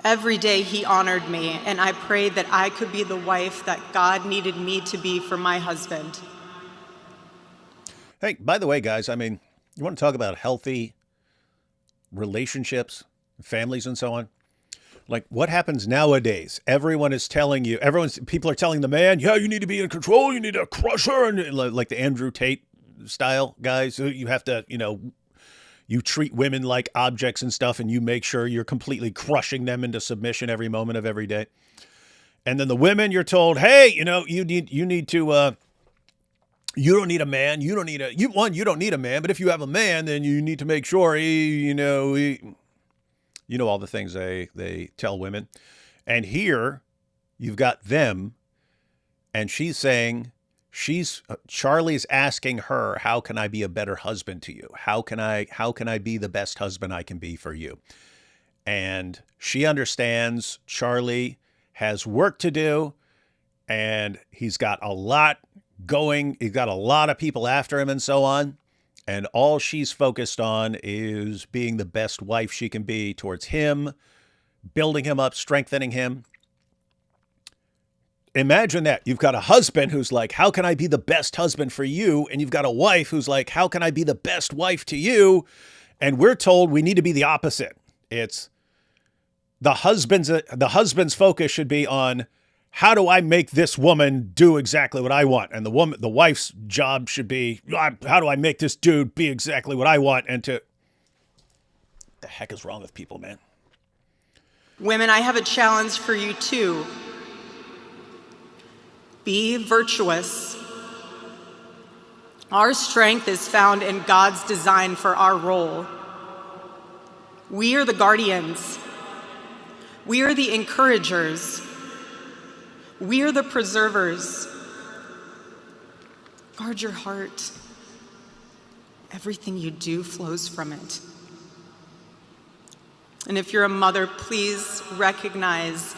Every day he honored me, and I prayed that I could be the wife that God needed me to be for my husband. Hey, by the way, guys, You want to talk about healthy relationships, families, and so on? Like, what happens nowadays? Everyone is telling you, people are telling the man, yeah, you need to be in control. You need to crush her. And like the Andrew Tate style guys, you have to, you treat women like objects and stuff, and you make sure you're completely crushing them into submission every moment of every day. And then the women, you're told, hey, you need to, you don't need a man. You don't need a man. But if you have a man, then you need to make sure all the things they tell women. And here you've got them, and she's saying, Charlie's asking her, how can I be a better husband to you? How can I be the best husband I can be for you? And she understands Charlie has work to do, and he's got a lot going. He's got a lot of people after him and so on. And all she's focused on is being the best wife she can be towards him, building him up, strengthening him. Imagine that. You've got a husband who's like, how can I be the best husband for you? And you've got a wife who's like, how can I be the best wife to you? And we're told we need to be the opposite. It's the husband's focus should be on, how do I make this woman do exactly what I want? And the wife's job should be, how do I make this dude be exactly what I want? And the heck is wrong with people, man? Women, I have a challenge for you too. Be virtuous. Our strength is found in God's design for our role. We are the guardians. We are the encouragers. We are the preservers. Guard your heart. Everything you do flows from it. And if you're a mother, please recognize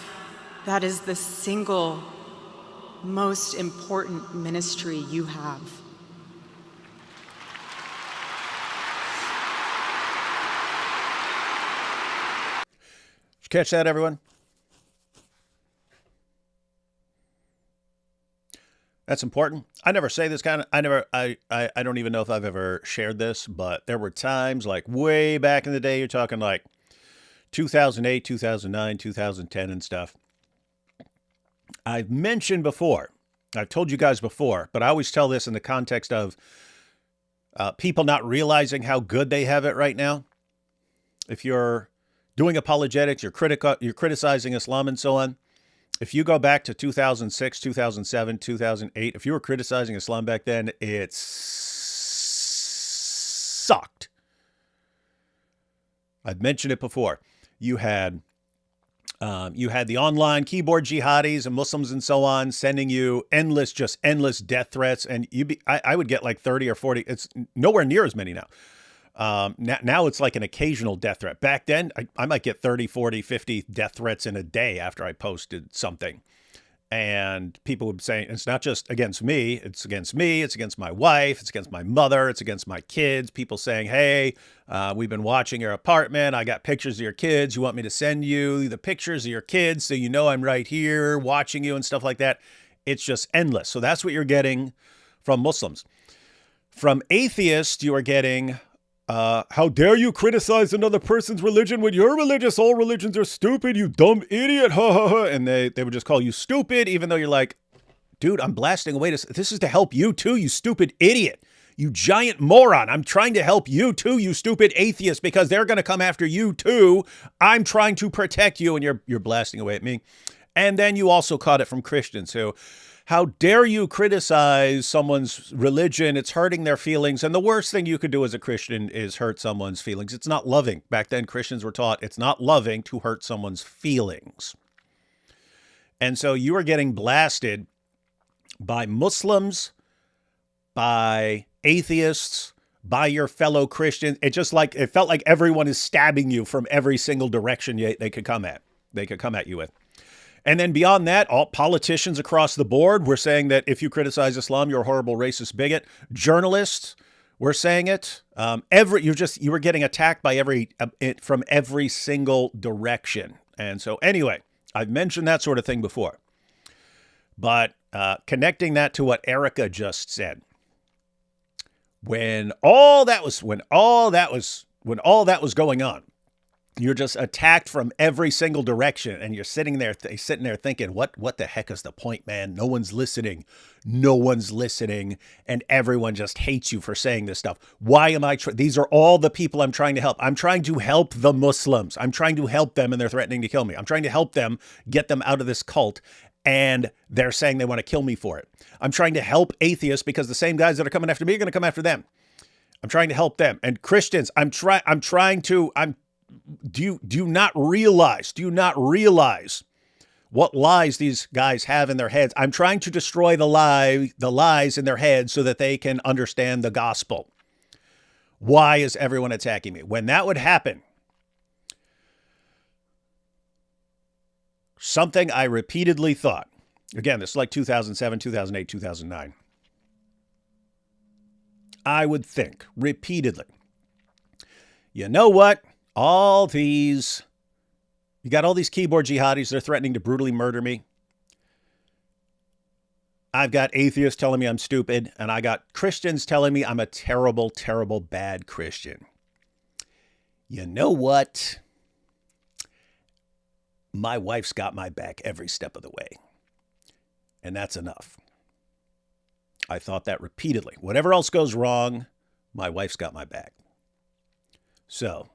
that is the single most important ministry you have. Did you catch that, everyone? That's important. I never say this kind of, I don't even know if I've ever shared this, but there were times like way back in the day, you're talking like 2008, 2009, 2010 and stuff. I've mentioned before, I've told you guys before, but I always tell this in the context of people not realizing how good they have it right now. If you're doing apologetics, you're criticizing Islam and so on. If you go back to 2006, 2007, 2008, if you were criticizing Islam back then, it sucked. I've mentioned it before. You had the online keyboard jihadis and Muslims and so on sending you endless death threats, and I would get like 30 or 40. It's nowhere near as many now. Now it's like an occasional death threat. Back then, I might get 30, 40, 50 death threats in a day after I posted something. And people would say, it's not just against me, it's against my wife, it's against my mother, it's against my kids. People saying, hey, we've been watching your apartment. I got pictures of your kids. You want me to send you the pictures of your kids so you know I'm right here watching you and stuff like that. It's just endless. So that's what you're getting from Muslims. From atheists, you are getting, how dare you criticize another person's religion when you're religious? All religions are stupid, you dumb idiot. Ha ha ha. And they would just call you stupid, even though you're like, dude, I'm blasting away. This is to help you too, you stupid idiot. You giant moron. I'm trying to help you too, you stupid atheist, because they're going to come after you too. I'm trying to protect you, and you're blasting away at me. And then you also caught it from Christians who, how dare you criticize someone's religion? It's hurting their feelings. And the worst thing you could do as a Christian is hurt someone's feelings. It's not loving. Back then, Christians were taught it's not loving to hurt someone's feelings. And so you are getting blasted by Muslims, by atheists, by your fellow Christians. It felt like everyone is stabbing you from every single direction they could come at. They could come at you with. And then beyond that, all politicians across the board were saying that if you criticize Islam, you're a horrible racist bigot. Journalists were saying it. You were getting attacked by from every single direction. And so anyway, I've mentioned that sort of thing before. But connecting that to what Erika just said, when all that was going on, you're just attacked from every single direction, and you're sitting there thinking, what the heck is the point, man? No one's listening, and everyone just hates you for saying this stuff. Why am I? These are all the people I'm trying to help. I'm trying to help the Muslims. I'm trying to help them, and they're threatening to kill me. I'm trying to help them, get them out of this cult, and they're saying they want to kill me for it. I'm trying to help atheists because the same guys that are coming after me are going to come after them. I'm trying to help them. And Christians, do you not realize what lies these guys have in their heads? I'm trying to destroy the lies in their heads so that they can understand the gospel. Why is everyone attacking me? When that would happen, something I repeatedly thought, again, this is like 2007, 2008, 2009. I would think repeatedly, you know what? You got all these keyboard jihadis, they're threatening to brutally murder me. I've got atheists telling me I'm stupid, and I got Christians telling me I'm a terrible, terrible, bad Christian. You know what? My wife's got my back every step of the way. And that's enough. I thought that repeatedly. Whatever else goes wrong, my wife's got my back. So,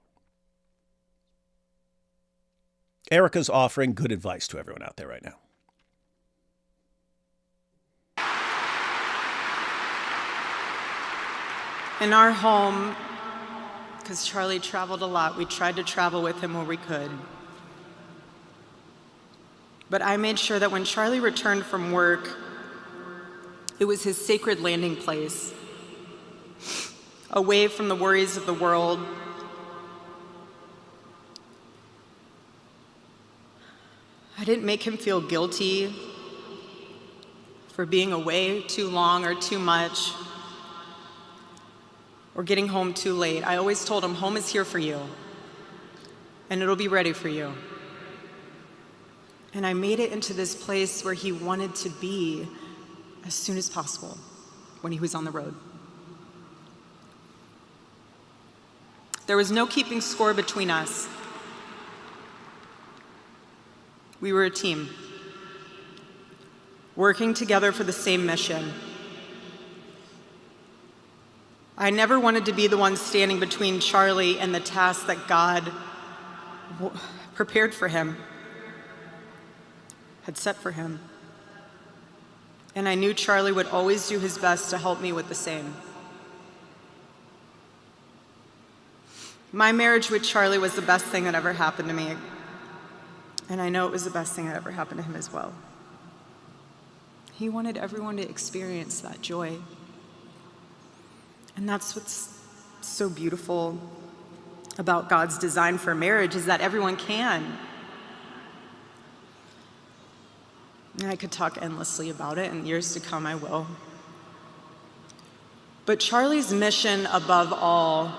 Erika's offering good advice to everyone out there right now. In our home, because Charlie traveled a lot, we tried to travel with him where we could. But I made sure that when Charlie returned from work, it was his sacred landing place, away from the worries of the world. I didn't make him feel guilty for being away too long or too much or getting home too late. I always told him, home is here for you, and it'll be ready for you. And I made it into this place where he wanted to be as soon as possible when he was on the road. There was no keeping score between us. We were a team, working together for the same mission. I never wanted to be the one standing between Charlie and the task that God prepared for him, had set for him. And I knew Charlie would always do his best to help me with the same. My marriage with Charlie was the best thing that ever happened to me. And I know it was the best thing that ever happened to him as well. He wanted everyone to experience that joy. And that's what's so beautiful about God's design for marriage, is that everyone can. And I could talk endlessly about it, and years to come I will. But Charlie's mission above all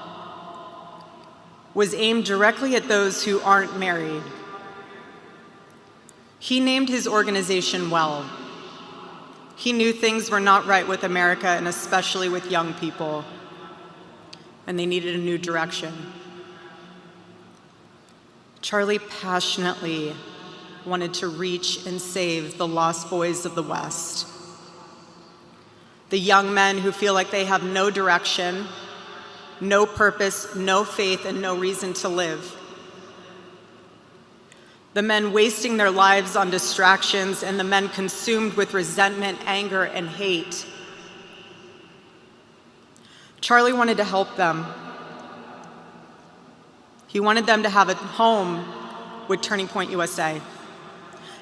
was aimed directly at those who aren't married. He named his organization well. He knew things were not right with America, and especially with young people, and they needed a new direction. Charlie passionately wanted to reach and save the lost boys of the West, the young men who feel like they have no direction, no purpose, no faith, and no reason to live. The men wasting their lives on distractions, and the men consumed with resentment, anger, and hate. Charlie wanted to help them. He wanted them to have a home with Turning Point USA.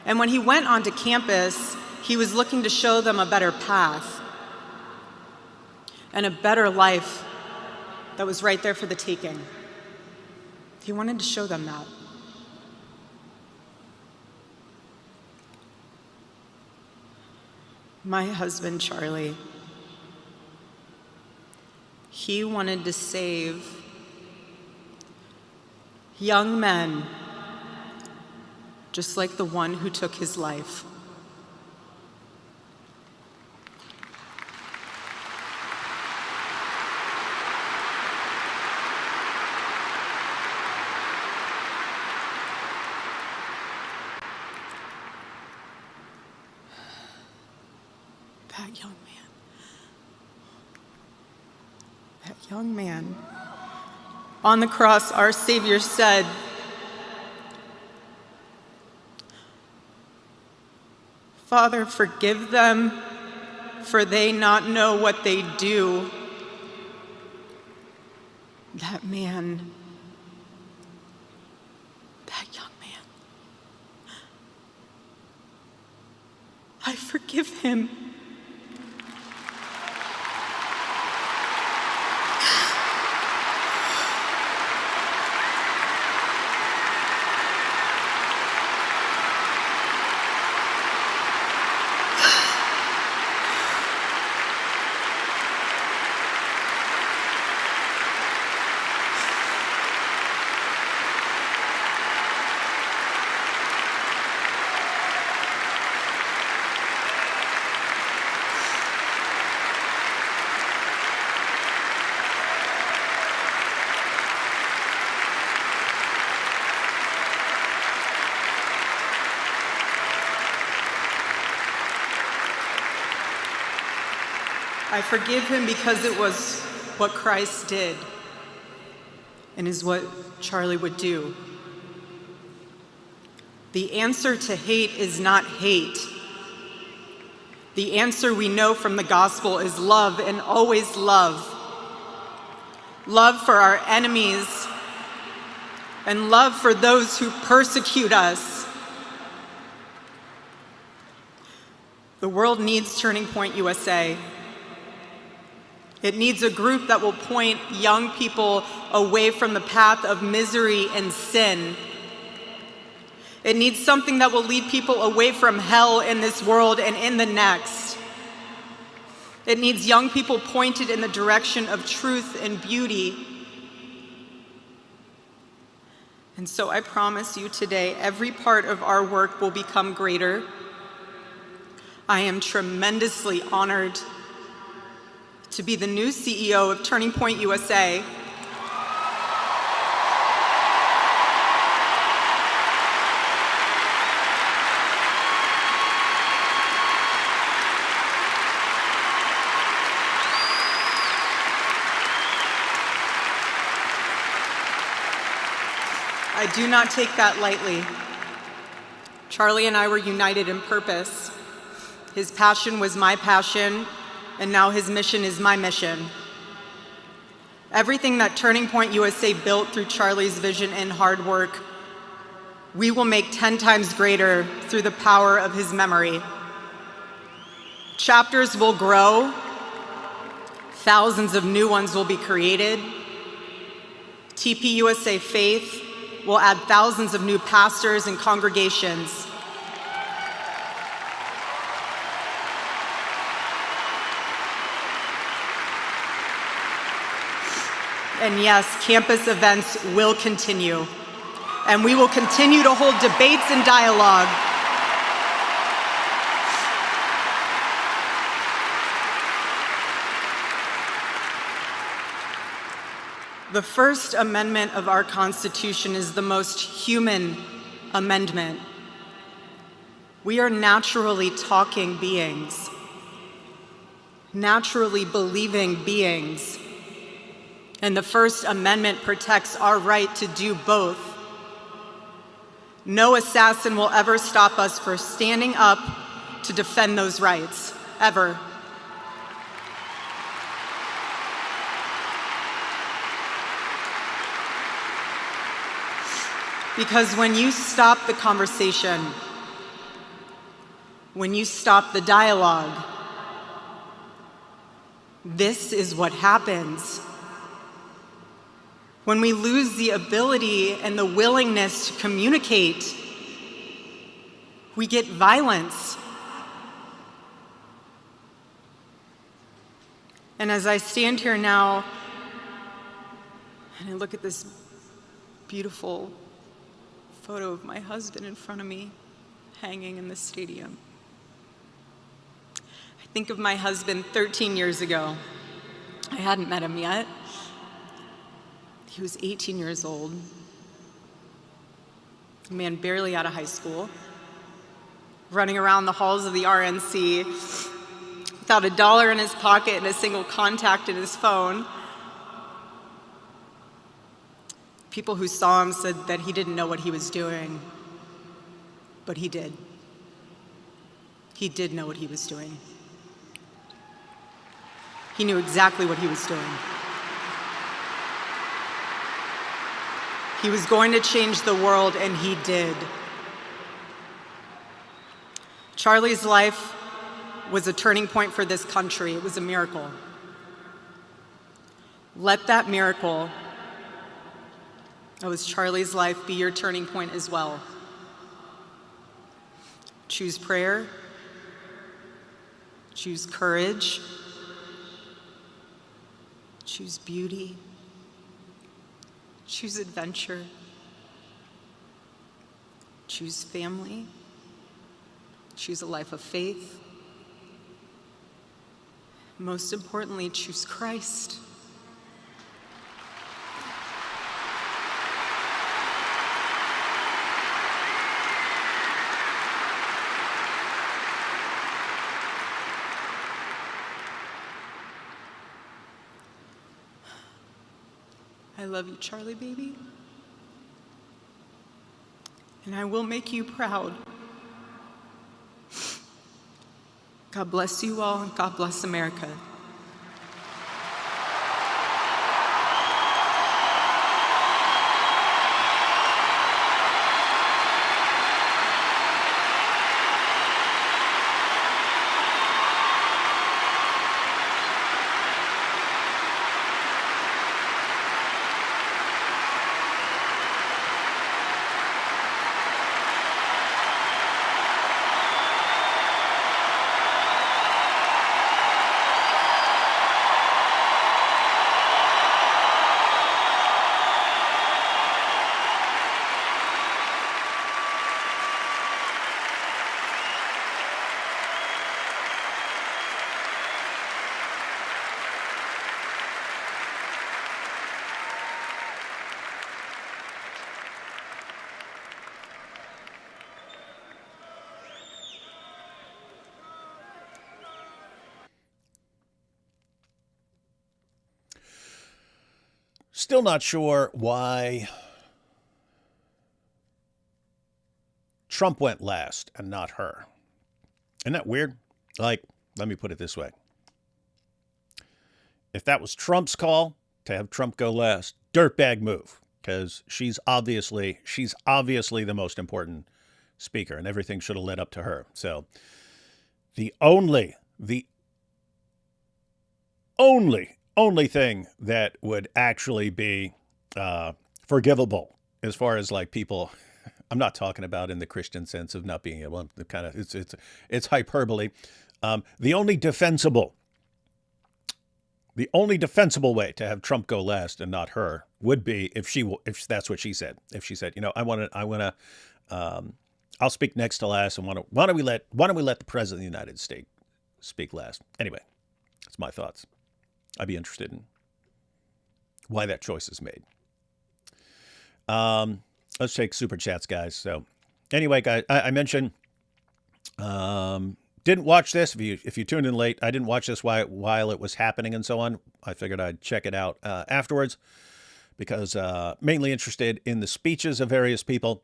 And when he went onto campus, he was looking to show them a better path and a better life that was right there for the taking. He wanted to show them that. My husband, Charlie, he wanted to save young men just like the one who took his life. that young man. That young man. On the cross, our Savior said, "Father, forgive them, for they not know what they do." That man, that young man, I forgive him. I forgive him because it was what Christ did and is what Charlie would do. The answer to hate is not hate. The answer we know from the gospel is love, and always love. Love for our enemies and love for those who persecute us. The world needs Turning Point USA. It needs a group that will point young people away from the path of misery and sin. It needs something that will lead people away from hell in this world and in the next. It needs young people pointed in the direction of truth and beauty. And so I promise you today, every part of our work will become greater. I am tremendously honored to be the new CEO of Turning Point USA. I do not take that lightly. Charlie and I were united in purpose. His passion was my passion, and now his mission is my mission. Everything that Turning Point USA built through Charlie's vision and hard work, we will make 10 times greater through the power of his memory. Chapters will grow, thousands of new ones will be created. TP USA Faith will add thousands of new pastors and congregations. And yes, campus events will continue, and we will continue to hold debates and dialogue. The First Amendment of our Constitution is the most human amendment. We are naturally talking beings, naturally believing beings. And the First Amendment protects our right to do both. No assassin will ever stop us from standing up to defend those rights, ever. Because when you stop the conversation, when you stop the dialogue, this is what happens. When we lose the ability and the willingness to communicate, we get violence. And as I stand here now, and I look at this beautiful photo of my husband in front of me, hanging in the stadium, I think of my husband 13 years ago. I hadn't met him yet. He was 18 years old, a man barely out of high school, running around the halls of the RNC, without a dollar in his pocket and a single contact in his phone. People who saw him said that he didn't know what he was doing, but he did. He did know what he was doing. He knew exactly what he was doing. He was going to change the world, and he did. Charlie's life was a turning point for this country. It was a miracle. Let that miracle that was Charlie's life be your turning point as well. Choose prayer. Choose courage. Choose beauty. Choose adventure. Choose family. Choose a life of faith. Most importantly, choose Christ. I love you, Charlie, baby. And I will make you proud. God bless you all, and God bless America. Still not sure why Trump went last and not her. Isn't that weird? Like, let me put it this way. If that was Trump's call to have Trump go last, dirtbag move, because she's obviously the most important speaker, and everything should have led up to her. So the only thing that would actually be forgivable as far as like people, I'm not talking about in the Christian sense of not being able to kind of, it's hyperbole. The only defensible way to have Trump go last and not her would be if that's what she said. If she said, I'll speak next to last, and why don't we let the president of the United States speak last? Anyway, that's my thoughts. I'd be interested in why that choice is made. Let's take super chats, guys. So anyway, guys, I mentioned, didn't watch this. If you tuned in late, I didn't watch this while it was happening and so on. I figured I'd check it out afterwards because mainly interested in the speeches of various people.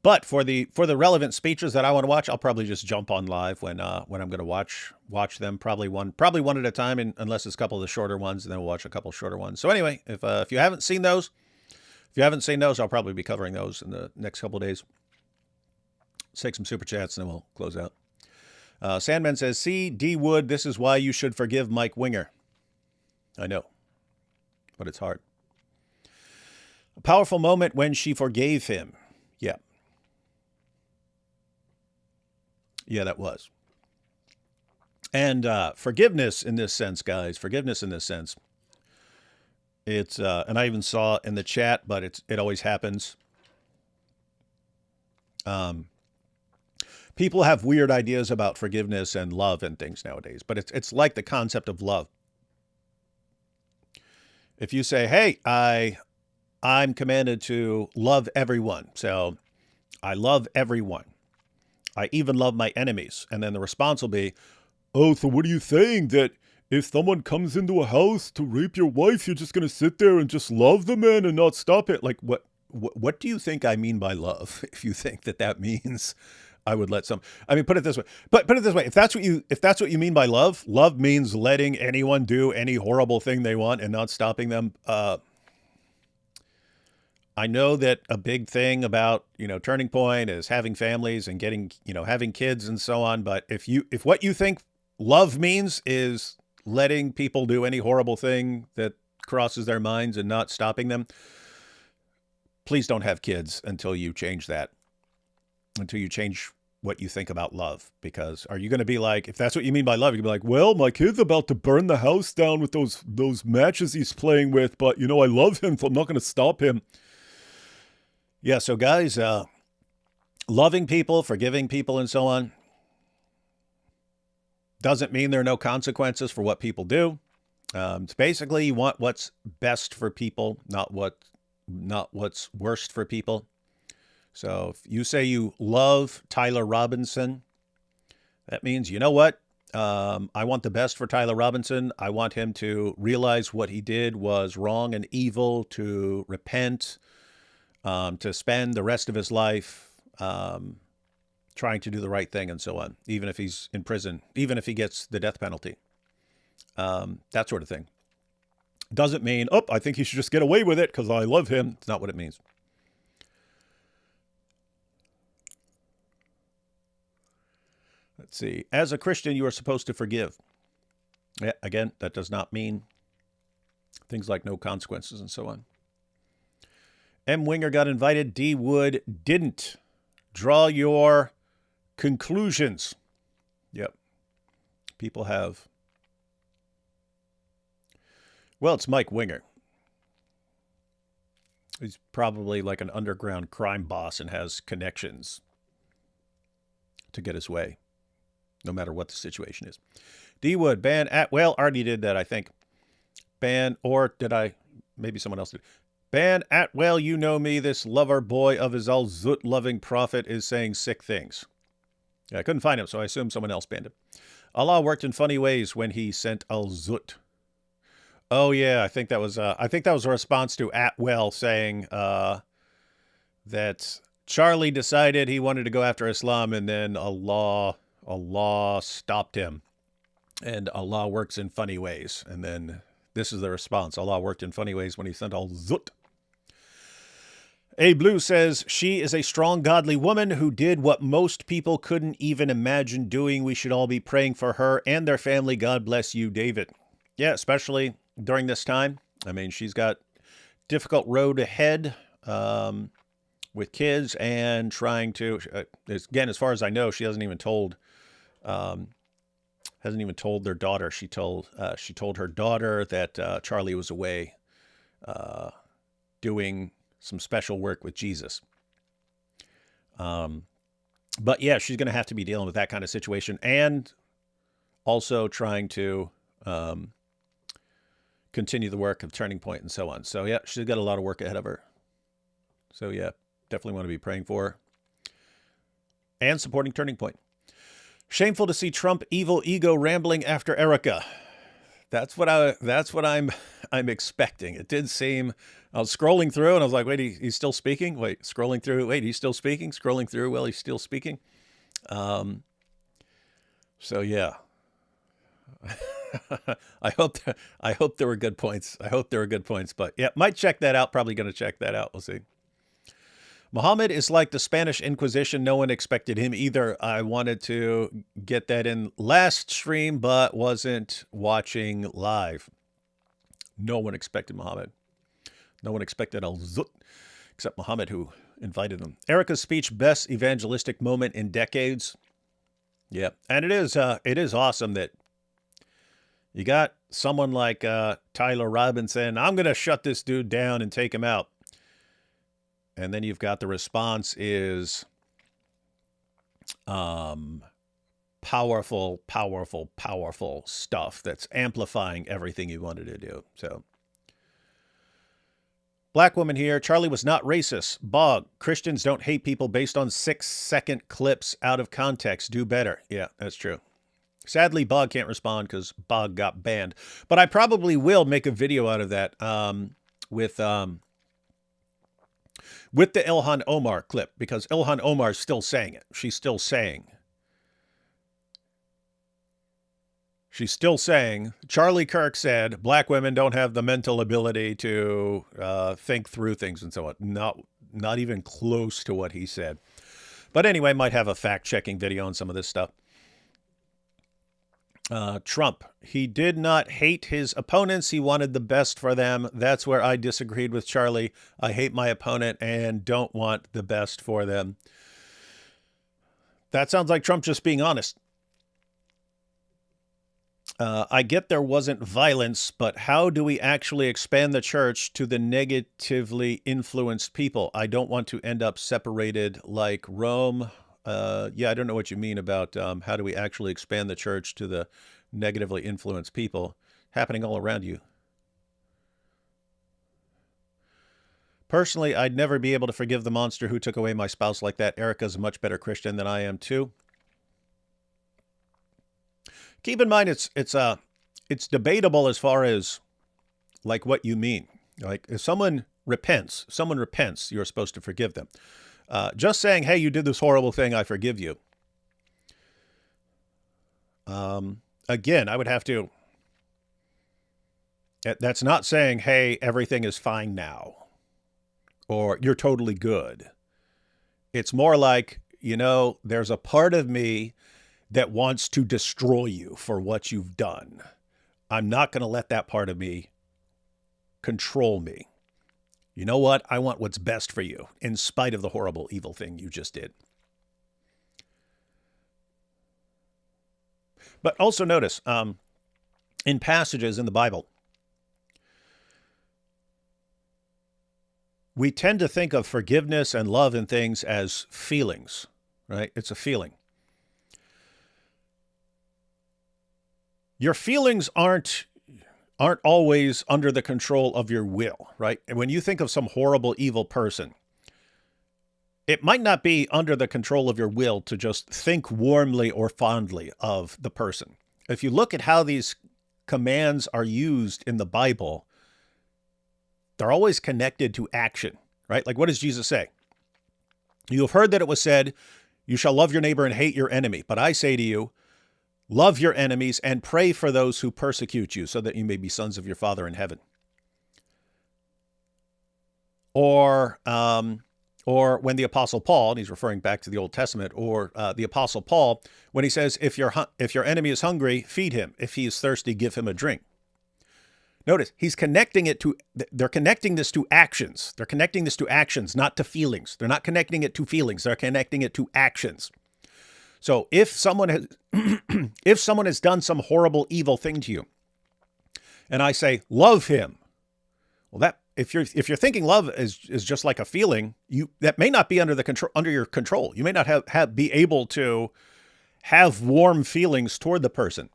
But for the relevant speeches that I want to watch, I'll probably just jump on live when I'm going to watch them. Probably one at a time, unless it's a couple of the shorter ones, and then we'll watch a couple of shorter ones. So anyway, if you haven't seen those, I'll probably be covering those in the next couple of days. Let's take some super chats and then we'll close out. Sandman says, "See, D. Wood, this is why you should forgive Mike Winger." I know, but it's hard. A powerful moment when she forgave him. Yeah. Yeah, that was. And forgiveness in this sense, guys, it's, and I even saw in the chat, but it always happens. People have weird ideas about forgiveness and love and things nowadays, but it's like the concept of love. If you say, hey, I'm commanded to love everyone, so I love everyone. I even love my enemies. And then the response will be, oh, so what are you saying? That if someone comes into a house to rape your wife, you're just going to sit there and just love the man and not stop it? Like, what do you think I mean by love? If you think that means I would let some, I mean, put it this way, put it this way. If that's what you mean by love, love means letting anyone do any horrible thing they want and not stopping them. I know that a big thing about, Turning Point is having families and getting, having kids and so on. But if what you think love means is letting people do any horrible thing that crosses their minds and not stopping them, please don't have kids until you change that, until you change what you think about love. Because are you going to be like, if that's what you mean by love, you'll be like, well, my kid's about to burn the house down with those matches he's playing with, but I love him, so I'm not going to stop him. Yeah, so guys, loving people, forgiving people, and so on doesn't mean there are no consequences for what people do. It's basically you want what's best for people, not what's worst for people. So if you say you love Tyler Robinson, that means, you know what? I want the best for Tyler Robinson. I want him to realize what he did was wrong and evil, to repent, to spend the rest of his life trying to do the right thing and so on, even if he's in prison, even if he gets the death penalty, that sort of thing. Doesn't mean, I think he should just get away with it because I love him. It's not what it means. Let's see. As a Christian, you are supposed to forgive. Yeah, again, that does not mean things like no consequences and so on. M. Winger got invited. D. Wood didn't. Draw your conclusions. Yep. People have. Well, it's Mike Winger. He's probably like an underground crime boss and has connections to get his way, no matter what the situation is. D. Wood, ban Atwell. Already did that, I think. Ban, or did I? Maybe someone else did. Ban Atwell, you know me, this lover boy of his al-Zut loving prophet is saying sick things. Yeah, I couldn't find him, so I assume someone else banned him. Allah worked in funny ways when he sent al-Zut. Oh yeah, I think that was a response to Atwell saying that Charlie decided he wanted to go after Islam, and then Allah stopped him. And Allah works in funny ways. And then this is the response. Allah worked in funny ways when he sent al-Zut. A. Blue says, she is a strong, godly woman who did what most people couldn't even imagine doing. We should all be praying for her and their family. God bless you, David. Yeah, especially during this time. I mean, she's got difficult road ahead with kids and trying to, again, as far as I know, she hasn't even told their daughter. She told her daughter that Charlie was away doing some special work with Jesus. But yeah, she's going to have to be dealing with that kind of situation and also trying to continue the work of Turning Point and so on. So yeah, she's got a lot of work ahead of her. So yeah, definitely want to be praying for her and supporting Turning Point. Shameful to see Trump evil ego rambling after Erika. That's what I'm expecting. It did seem, I was scrolling through and I was like, wait, he's still speaking? Wait, scrolling through, wait, he's still speaking? Scrolling through, well, he's still speaking. So yeah. I hope there were good points. But yeah, might check that out. Probably going to check that out. We'll see. Muhammad is like the Spanish Inquisition. No one expected him either. I wanted to get that in last stream, but wasn't watching live. No one expected Muhammad. No one expected al-Zut, except Muhammad, who invited them. Erika's speech, best evangelistic moment in decades. Yeah, and it is awesome that you got someone like Tyler Robinson. I'm going to shut this dude down and take him out. And then you've got the response is powerful stuff that's amplifying everything you wanted to do. So Black woman here. Charlie was not racist. Bog. Christians don't hate people based on 6-second clips out of context. Do better. Yeah, that's true. Sadly, Bog can't respond because Bog got banned. But I probably will make a video out of that with the Ilhan Omar clip, because Ilhan Omar is still saying it. She's still saying, Charlie Kirk said, black women don't have the mental ability to think through things and so on. Not even close to what he said. But anyway, might have a fact-checking video on some of this stuff. Trump, he did not hate his opponents. He wanted the best for them. That's where I disagreed with Charlie. I hate my opponent and don't want the best for them. That sounds like Trump just being honest. I get there wasn't violence, but how do we actually expand the church to the negatively influenced people? I don't want to end up separated like Rome. Yeah, I don't know what you mean about how do we actually expand the church to the negatively influenced people happening all around you. Personally, I'd never be able to forgive the monster who took away my spouse like that. Erika's a much better Christian than I am too. Keep in mind, it's debatable as far as like what you mean. Like if someone repents, you're supposed to forgive them. Just saying, hey, you did this horrible thing, I forgive you. Again, I would have to, that's not saying, hey, everything is fine now, or you're totally good. It's more like, there's a part of me that wants to destroy you for what you've done. I'm not going to let that part of me control me. You know what? I want what's best for you, in spite of the horrible, evil thing you just did. But also notice, in passages in the Bible, we tend to think of forgiveness and love and things as feelings, right? It's a feeling. Your feelings aren't always under the control of your will, right? And when you think of some horrible, evil person, it might not be under the control of your will to just think warmly or fondly of the person. If you look at how these commands are used in the Bible, they're always connected to action, right? Like, what does Jesus say? You have heard that it was said, you shall love your neighbor and hate your enemy. But I say to you, love your enemies and pray for those who persecute you so that you may be sons of your Father in heaven. Or when the Apostle Paul, and he's referring back to the Old Testament, or the Apostle Paul, when he says, if your enemy is hungry, feed him. If he is thirsty, give him a drink. Notice, they're connecting this to actions. They're connecting this to actions, not to feelings. They're not connecting it to feelings. They're connecting it to actions. So if someone has done some horrible, evil thing to you, and I say, love him, well, that if you're thinking love is just like a feeling, that may not be under your control. You may not be able to have warm feelings toward the person.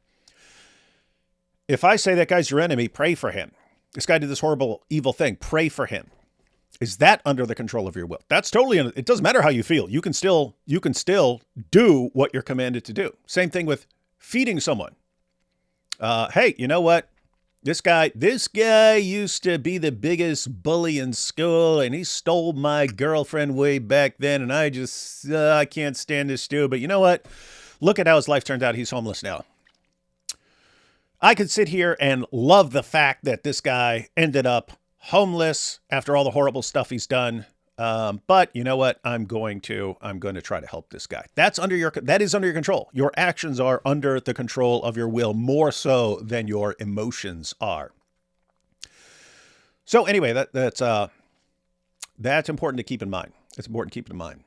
If I say that guy's your enemy, pray for him. This guy did this horrible, evil thing, pray for him. Is that under the control of your will? That's totally, it doesn't matter how you feel. You can still do what you're commanded to do. Same thing with feeding someone. Hey, you know what? This guy used to be the biggest bully in school, and he stole my girlfriend way back then, and I can't stand this dude. But you know what? Look at how his life turned out. He's homeless now. I could sit here and love the fact that this guy ended up homeless after all the horrible stuff he's done. But you know what? I'm going to try to help this guy. That is under your control. Your actions are under the control of your will, more so than your emotions are. So anyway, that's important to keep in mind. It's important to keep it in mind.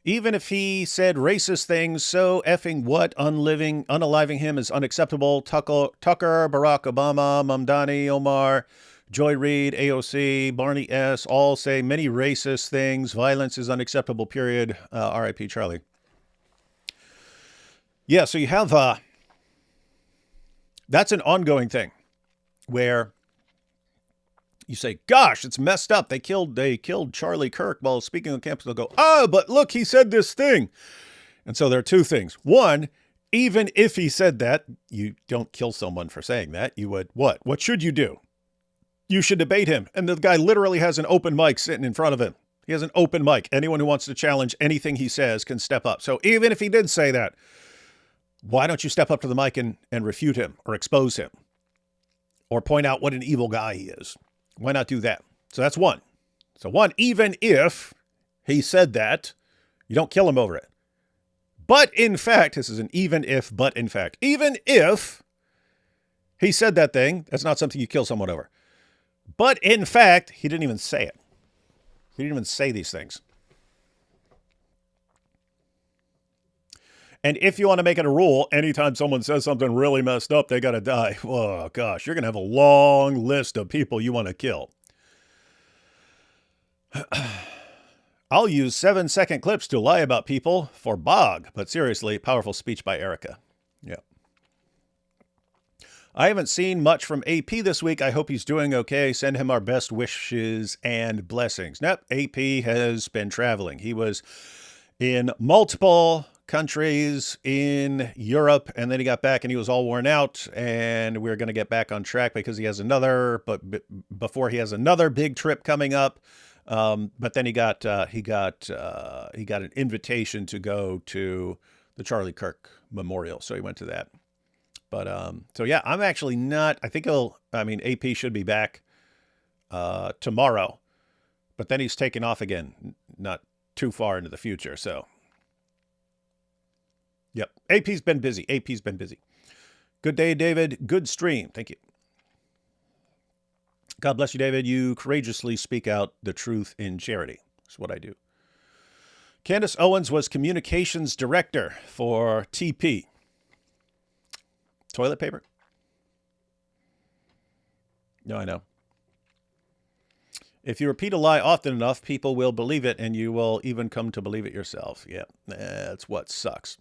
Even if he said racist things, so effing what? Unaliving him is unacceptable. Tucker, Barack Obama, Mamdani, Omar, Joy Reid, AOC, Barney S. all say many racist things. Violence is unacceptable, period. R.I.P. Charlie. Yeah, so you have, that's an ongoing thing where You say, gosh, it's messed up. They killed Charlie Kirk while speaking on campus. They'll go, oh, but look, he said this thing. And so there are two things. One, even if he said that, you don't kill someone for saying that. You would, what? What should you do? You should debate him. And the guy literally has an open mic sitting in front of him. He has an open mic. Anyone who wants to challenge anything he says can step up. So even if he did say that, why don't you step up to the mic and refute him or expose him or point out what an evil guy he is? Why not do that? So that's one. So one, even if he said that, you don't kill him over it. But in fact, this is an even if, but in fact, even if he said that thing, that's not something you kill someone over. But in fact, he didn't even say it. He didn't even say these things. And if you want to make it a rule, anytime someone says something really messed up, they got to die. Oh, gosh, you're going to have a long list of people you want to kill. I'll use 7-second clips to lie about people for Bog. But seriously, powerful speech by Erika. Yeah. I haven't seen much from AP this week. I hope he's doing okay. Send him our best wishes and blessings. Nope, AP has been traveling. He was in multiple countries in Europe, and then he got back and he was all worn out, and we're going to get back on track because he has another, but before he has another big trip coming up. But then he got an invitation to go to the Charlie Kirk Memorial, so he went to that. But so yeah, I'm actually not. I think AP should be back tomorrow, but then he's taking off again, not too far into the future. So yep, AP's been busy. AP's been busy. Good day, David. Good stream. Thank you. God bless you, David. You courageously speak out the truth in charity. That's what I do. Candace Owens was communications director for TP. Toilet paper? No, I know. If you repeat a lie often enough, people will believe it, and you will even come to believe it yourself. Yeah, that's what sucks.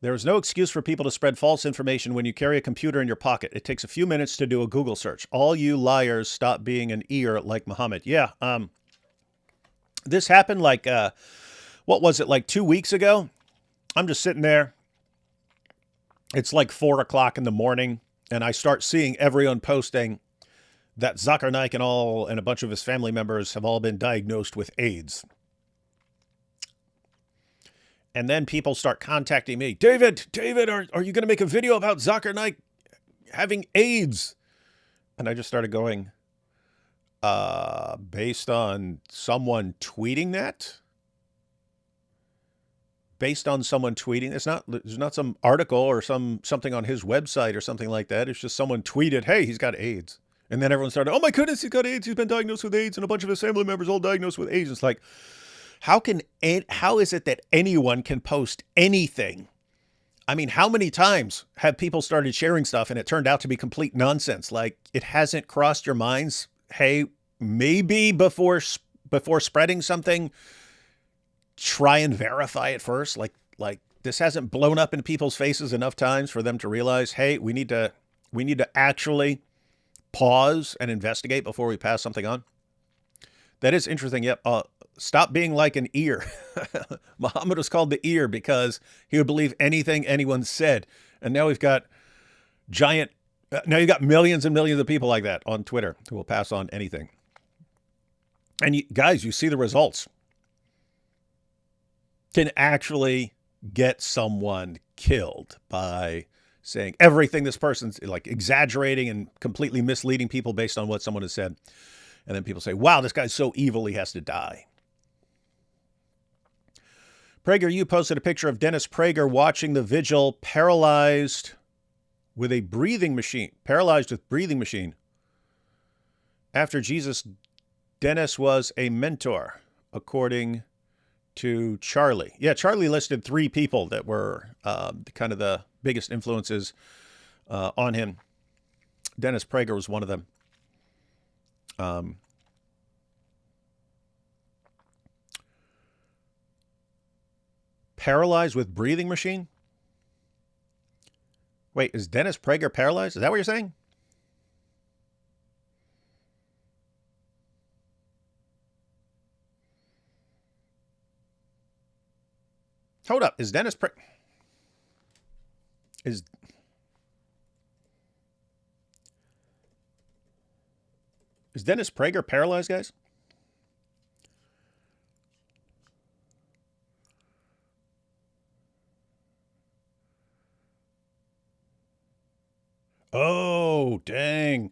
There is no excuse for people to spread false information when you carry a computer in your pocket. It takes a few minutes to do a Google search. All you liars, stop being an ear like Muhammad. Yeah, this happened like, what was it, like 2 weeks ago? I'm just sitting there. It's like 4 o'clock in the morning, and I start seeing everyone posting that Zakir Naik and a bunch of his family members have all been diagnosed with AIDS. And then people start contacting me. David, are you going to make a video about Zakir Naik having AIDS? And I just started going, based on someone tweeting that? Based on someone tweeting. There's not some article or something on his website or something like that. It's just someone tweeted, hey, he's got AIDS. And then everyone started, oh my goodness, he's got AIDS. He's been diagnosed with AIDS, and a bunch of his family members all diagnosed with AIDS. It's like, how is it that anyone can post anything? I mean, how many times have people started sharing stuff and it turned out to be complete nonsense? Like, it hasn't crossed your minds. Hey, maybe before spreading something, try and verify it first. Like this hasn't blown up in people's faces enough times for them to realize, hey, we need to actually pause and investigate before we pass something on. That is interesting. Yep. Stop being like an ear. Muhammad was called the ear because he would believe anything anyone said. And now we've got now you've got millions and millions of people like that on Twitter who will pass on anything. And guys, you see the results. Can actually get someone killed by saying everything this person's like, exaggerating and completely misleading people based on what someone has said. And then people say, wow, this guy's so evil, he has to die. Prager, you posted a picture of Dennis Prager watching the vigil paralyzed with breathing machine. After Jesus, Dennis was a mentor, according to Charlie. Yeah, Charlie listed 3 people that were kind of the biggest influences on him. Dennis Prager was one of them. Paralyzed with breathing machine? Wait, is Dennis Prager paralyzed? Is that what you're saying? Hold up. Is Dennis is Dennis Prager paralyzed, guys? Oh, dang.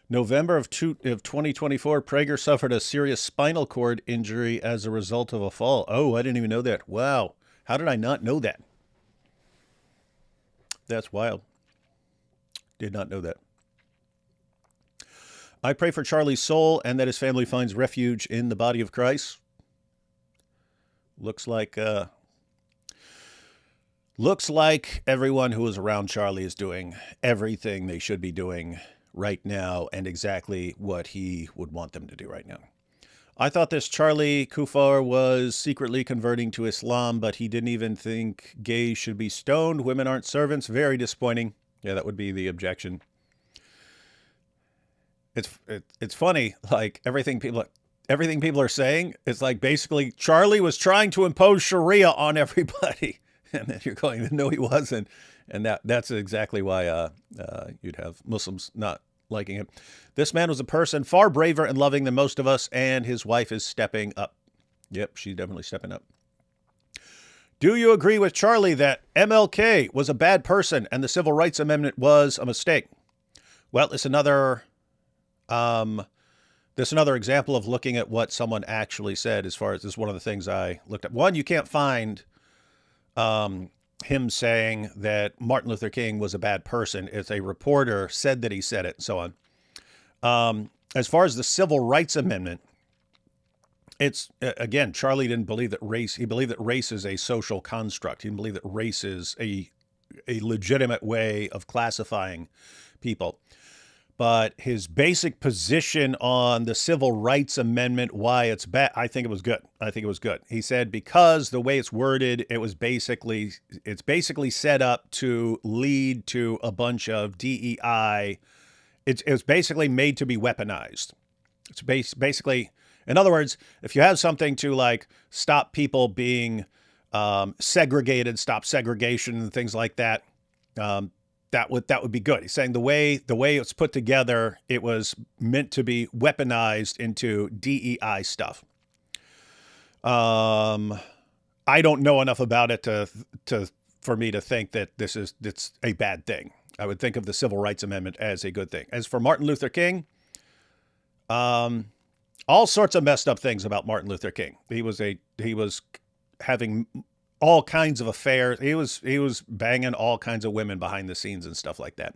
November of 2024, Prager suffered a serious spinal cord injury as a result of a fall. Oh, I didn't even know that. Wow. How did I not know that? That's wild. Did not know that. I pray for Charlie's soul and that his family finds refuge in the body of Christ. Looks like everyone who is around Charlie is doing everything they should be doing right now and exactly what he would want them to do right now. I thought this Charlie Kufar was secretly converting to Islam, but he didn't even think gays should be stoned. Women aren't servants. Very disappointing. Yeah, that would be the objection. It's funny, like everything people are saying, it's like basically Charlie was trying to impose Sharia on everybody. And then you're going, no, he wasn't. And that's exactly why you'd have Muslims not liking him. This man was a person far braver and loving than most of us, and his wife is stepping up. Yep, she's definitely stepping up. Do you agree with Charlie that MLK was a bad person and the Civil Rights Amendment was a mistake? Well, it's another example of looking at what someone actually said. As far as this is one of the things I looked at. One, you can't find him saying that Martin Luther King was a bad person. It's a reporter said that he said it, and so on. As far as the Civil Rights Amendment, it's, again, Charlie didn't believe that race, he believed that race is a social construct. He didn't believe that race is a legitimate way of classifying people. But his basic position on the Civil Rights Amendment, why it's bad, I think it was good. He said because the way it's worded, it's basically set up to lead to a bunch of DEI. It's basically made to be weaponized. It's basically, in other words, if you have something to like stop people being segregated, stop segregation and things like that, that would be good. He's saying the way it's put together, it was meant to be weaponized into DEI stuff. I don't know enough about it for me to think that it's a bad thing. I would think of the Civil Rights Amendment as a good thing. As for Martin Luther King, all sorts of messed up things about Martin Luther King. He was having all kinds of affairs. He was banging all kinds of women behind the scenes and stuff like that.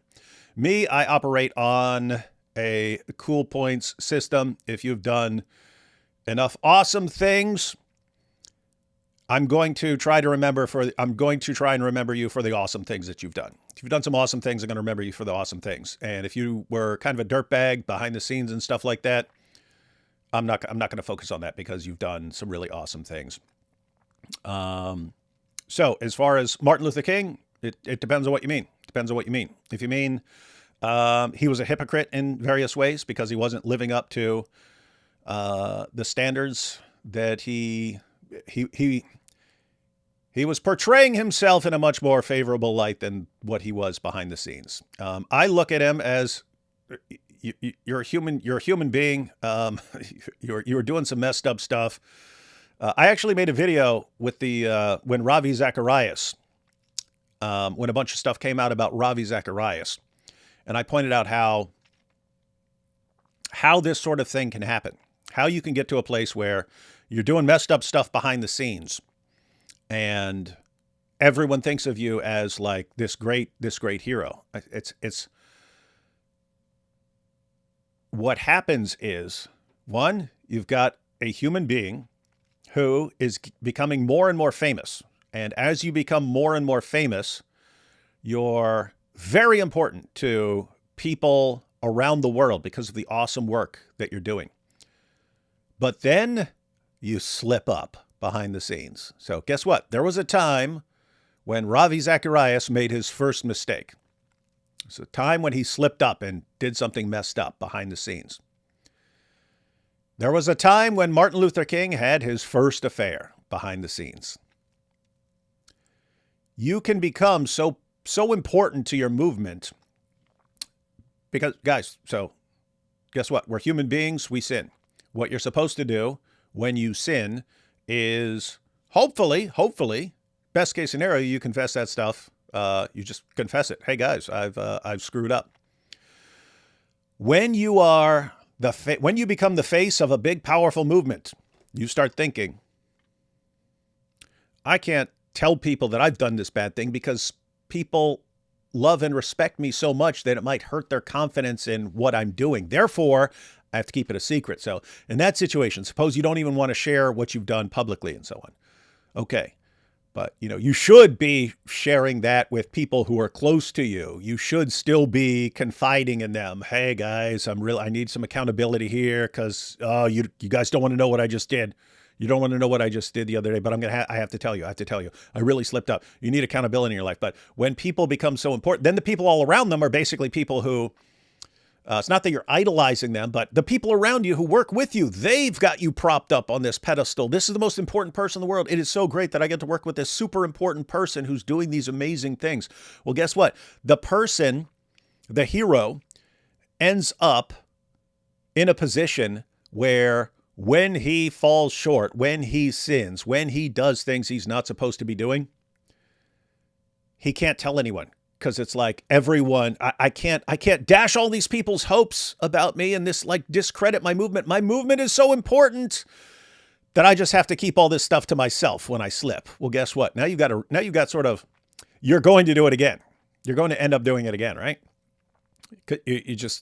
Me, I operate on a cool points system. If you've done enough awesome things, I'm going to try and remember you for the awesome things that you've done. If you've done some awesome things, I'm going to remember you for the awesome things. And if you were kind of a dirtbag behind the scenes and stuff like that, I'm not going to focus on that because you've done some really awesome things. So as far as Martin Luther King, it depends on what you mean. If you mean he was a hypocrite in various ways because he wasn't living up to the standards that he was portraying himself in a much more favorable light than what he was behind the scenes. I look at him as you're a human being. You're doing some messed up stuff. I actually made a video with when Ravi Zacharias, when a bunch of stuff came out about Ravi Zacharias, and I pointed out how this sort of thing can happen, how you can get to a place where you're doing messed up stuff behind the scenes, and everyone thinks of you as like this great hero. It's what happens is, one, you've got a human being who is becoming more and more famous. And as you become more and more famous, you're very important to people around the world because of the awesome work that you're doing. But then you slip up behind the scenes. So guess what? There was a time when Ravi Zacharias made his first mistake. It's a time when he slipped up and did something messed up behind the scenes. There was a time when Martin Luther King had his first affair behind the scenes. you can become so important to your movement because, guys, so guess what? We're human beings. We sin. What you're supposed to do when you sin is hopefully, best case scenario, you confess that stuff. You just confess it. Hey, guys, I've screwed up. When you are when you become the face of a big, powerful movement, you start thinking, I can't tell people that I've done this bad thing because people love and respect me so much that it might hurt their confidence in what I'm doing. Therefore, I have to keep it a secret. So in that situation, suppose you don't even want to share what you've done publicly and so on. Okay. But, you should be sharing that with people who are close to you. You should still be confiding in them. Hey, guys, I need some accountability here because you guys don't want to know what I just did. You don't want to know what I just did the other day, but I have to tell you. I really slipped up. You need accountability in your life. But when people become so important, then the people all around them are basically people who, it's not that you're idolizing them, but the people around you who work with you, they've got you propped up on this pedestal. This is the most important person in the world. It is so great that I get to work with this super important person who's doing these amazing things. Well, guess what? The person, the hero, ends up in a position where when he falls short, when he sins, when he does things he's not supposed to be doing, he can't tell anyone. Because it's like everyone, I can't dash all these people's hopes about me and this discredit my movement. My movement is so important that I just have to keep all this stuff to myself when I slip. Well, guess what? Now you've got sort of, you're going to do it again. You're going to end up doing it again, right? Because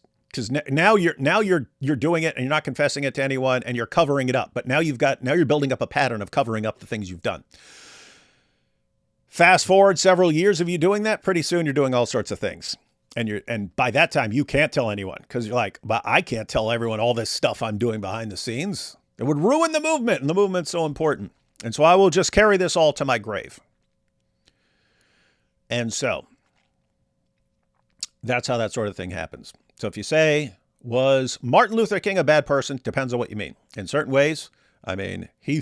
now you're doing it and you're not confessing it to anyone and you're covering it up. But now you're building up a pattern of covering up the things you've done. Fast forward several years of you doing that, pretty soon you're doing all sorts of things. And by that time you can't tell anyone because you're like, but I can't tell everyone all this stuff I'm doing behind the scenes. It would ruin the movement, and the movement's so important. And so I will just carry this all to my grave. And so that's how that sort of thing happens. So if you say, was Martin Luther King a bad person? Depends on what you mean. In certain ways, I mean, he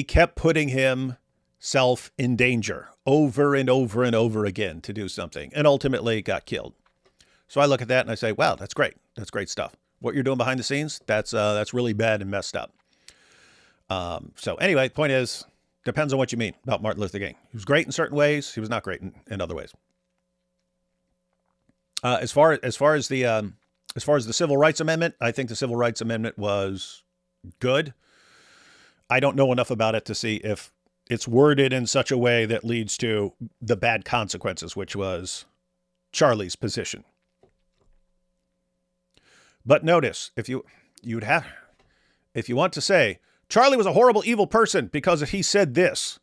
kept putting himself in danger over and over and over again to do something, and ultimately got killed. So I look at that and I say, wow, that's great. That's great stuff. What you're doing behind the scenes, that's really bad and messed up. So anyway, point is, depends on what you mean about Martin Luther King. He was great in certain ways. He was not great in other ways. As far as the Civil Rights Amendment, I think the Civil Rights Amendment was good. I don't know enough about it to see if it's worded in such a way that leads to the bad consequences, which was Charlie's position. But notice, if you want to say Charlie was a horrible, evil person because he said this,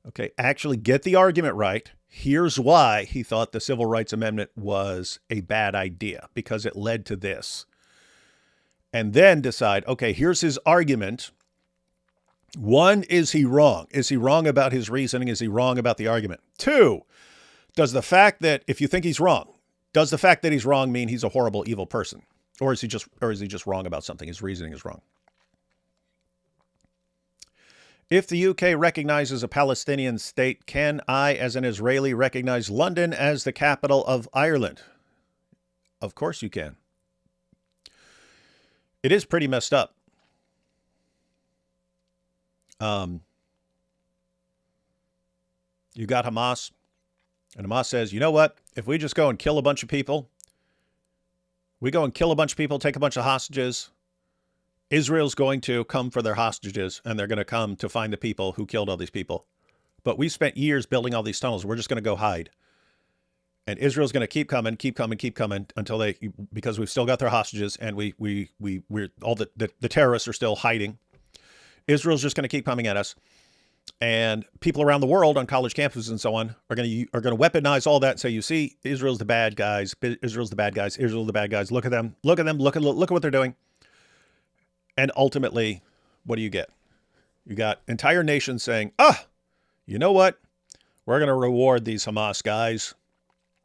okay, actually get the argument right. Here's why he thought the Civil Rights Amendment was a bad idea, because it led to this. And then decide, okay, here's his argument. One, is he wrong? Is he wrong about his reasoning? Is he wrong about the argument? Two, does the fact that, if you think he's wrong, does the fact that he's wrong mean he's a horrible, evil person? Or is he just wrong about something? His reasoning is wrong. If the UK recognizes a Palestinian state, can I, as an Israeli, recognize London as the capital of Ireland? Of course you can. It is pretty messed up. You got Hamas, and Hamas says, you know what? If we just go and kill a bunch of people, take a bunch of hostages, Israel's going to come for their hostages, and they're going to come to find the people who killed all these people. But we spent years building all these tunnels. We're just going to go hide. And Israel's going to keep coming until because we've still got their hostages, and we're all the terrorists are still hiding. Israel's just going to keep coming at us. And people around the world on college campuses and so on are going to weaponize all that and say, you see, Israel's the bad guys. Israel's the bad guys. Israel's the bad guys. Look at them. Look at what they're doing. And ultimately, what do you get? You got entire nations saying, you know what? We're going to reward these Hamas guys.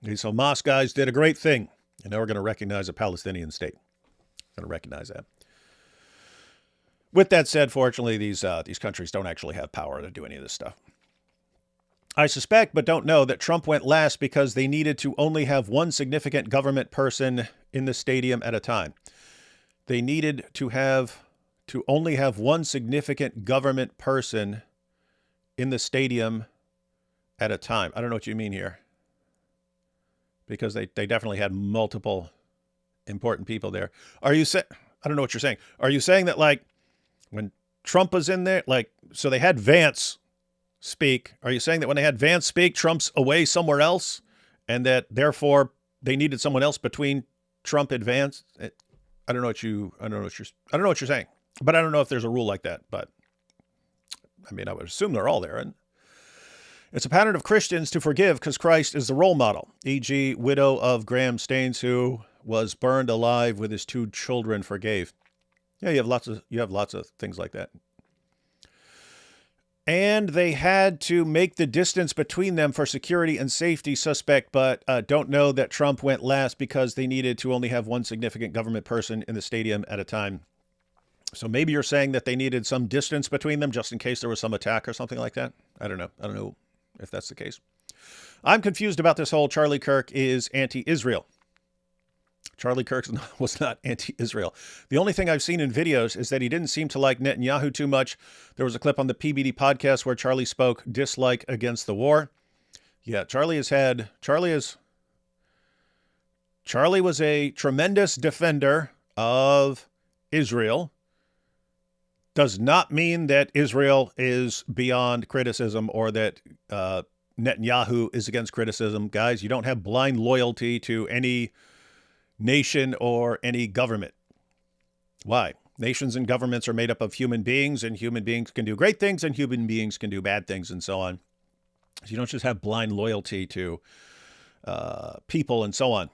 These Hamas guys did a great thing. And now we're going to recognize a Palestinian state. Going to recognize that. With that said, fortunately, these countries don't actually have power to do any of this stuff. I suspect, but don't know, that Trump went last because they needed to only have one significant government person in the stadium at a time. They needed to only have one significant government person in the stadium at a time. I don't know what you mean here. Because they definitely had multiple important people there. I don't know what you're saying. Are you saying that, like, when Trump was in there, like, so they had Vance speak. Are you saying that when they had Vance speak, Trump's away somewhere else, and that therefore they needed someone else between Trump and Vance? I don't know what you're saying, but I don't know if there's a rule like that. But I mean, I would assume they're all there. And it's a pattern of Christians to forgive because Christ is the role model, e.g., widow of Graham Staines, who was burned alive with his 2 children, forgave. Yeah, you have lots of things like that. And they had to make the distance between them for security and safety, suspect, but don't know that Trump went last because they needed to only have one significant government person in the stadium at a time. So maybe you're saying that they needed some distance between them just in case there was some attack or something like that. I don't know if that's the case. I'm confused about this whole Charlie Kirk is anti-Israel. Charlie Kirk was not anti-Israel. The only thing I've seen in videos is that he didn't seem to like Netanyahu too much. There was a clip on the PBD podcast where Charlie spoke dislike against the war. Yeah, Charlie was a tremendous defender of Israel. Does not mean that Israel is beyond criticism or that Netanyahu is against criticism. Guys, you don't have blind loyalty to any nation or any government. Why? Nations and governments are made up of human beings, and human beings can do great things and human beings can do bad things and so on. So you don't just have blind loyalty to people and so on.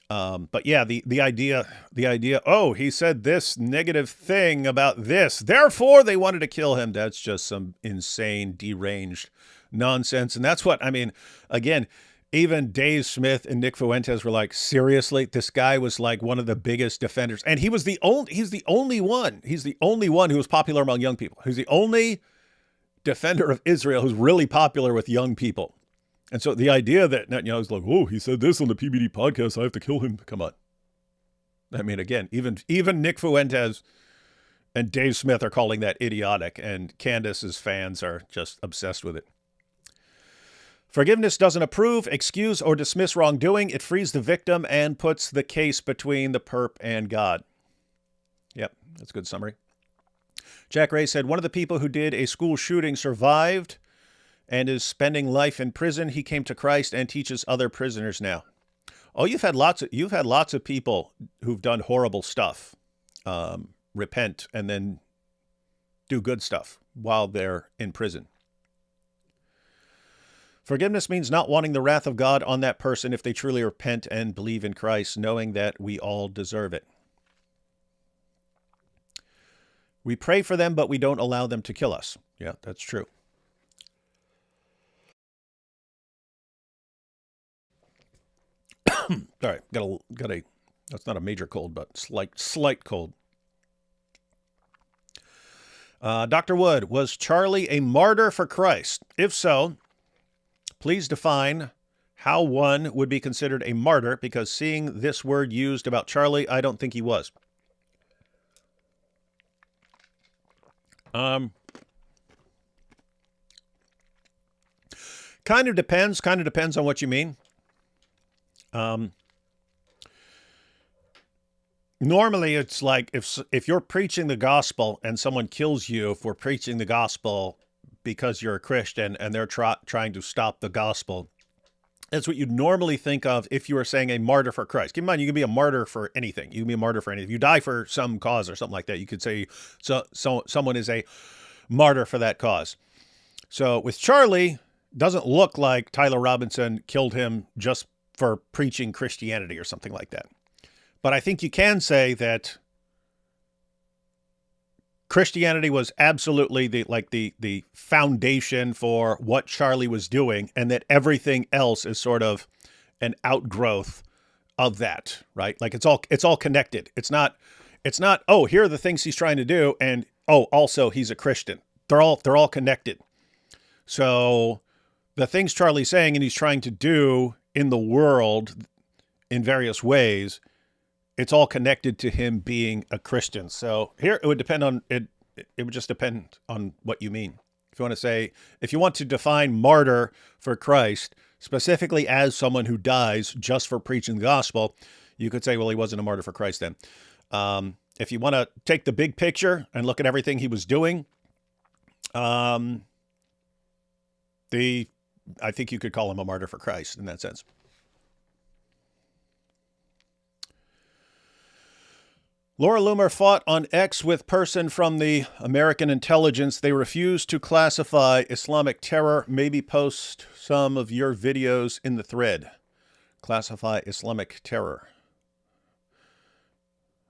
But yeah, the idea, oh, he said this negative thing about this, therefore they wanted to kill him. That's just some insane, deranged nonsense. And that's what, I mean, again, even Dave Smith and Nick Fuentes were like, seriously, this guy was like one of the biggest defenders. And he's the only one who was popular among young people. He's the only defender of Israel who's really popular with young people. And so the idea that Netanyahu's like, oh, he said this on the PBD podcast, I have to kill him. Come on. I mean, again, even Nick Fuentes and Dave Smith are calling that idiotic, and Candace's fans are just obsessed with it. Forgiveness doesn't approve, excuse, or dismiss wrongdoing. It frees the victim and puts the case between the perp and God. Yep, that's a good summary. Jack Ray said, one of the people who did a school shooting survived and is spending life in prison. He came to Christ and teaches other prisoners now. Oh, you've had lots of people who've done horrible stuff, repent and then do good stuff while they're in prison. Forgiveness means not wanting the wrath of God on that person if they truly repent and believe in Christ, knowing that we all deserve it. We pray for them, but we don't allow them to kill us. Yeah, that's true. All right, got a. That's not a major cold, but slight cold. Dr. Wood, was Charlie a martyr for Christ? If so, please define how one would be considered a martyr, because seeing this word used about Charlie, I don't think he was. Kind of depends on what you mean. Normally it's like if you're preaching the gospel and someone kills you for preaching the gospel because you're a Christian and they're trying to stop the gospel, that's what you'd normally think of if you were saying a martyr for Christ. Keep in mind, you can be a martyr for anything. You can be a martyr for anything. If you die for some cause or something like that, you could say someone is a martyr for that cause. So with Charlie, doesn't look like Tyler Robinson killed him just for preaching Christianity or something like that. But I think you can say that Christianity was absolutely the foundation for what Charlie was doing, and that everything else is sort of an outgrowth of that, right? Like it's all connected. It's not, oh, here are the things he's trying to do, and oh, also he's a Christian. They're all connected. So the things Charlie's saying and he's trying to do in the world in various ways, it's all connected to him being a Christian. So here it would depend on it. It would just depend on what you mean. If you want to say, if you want to define martyr for Christ specifically as someone who dies just for preaching the gospel, you could say, well, he wasn't a martyr for Christ then. If you want to take the big picture and look at everything he was doing, I think you could call him a martyr for Christ in that sense. Laura Loomer fought on X with person from the American intelligence. They refused to classify Islamic terror. Maybe post some of your videos in the thread. Classify Islamic terror.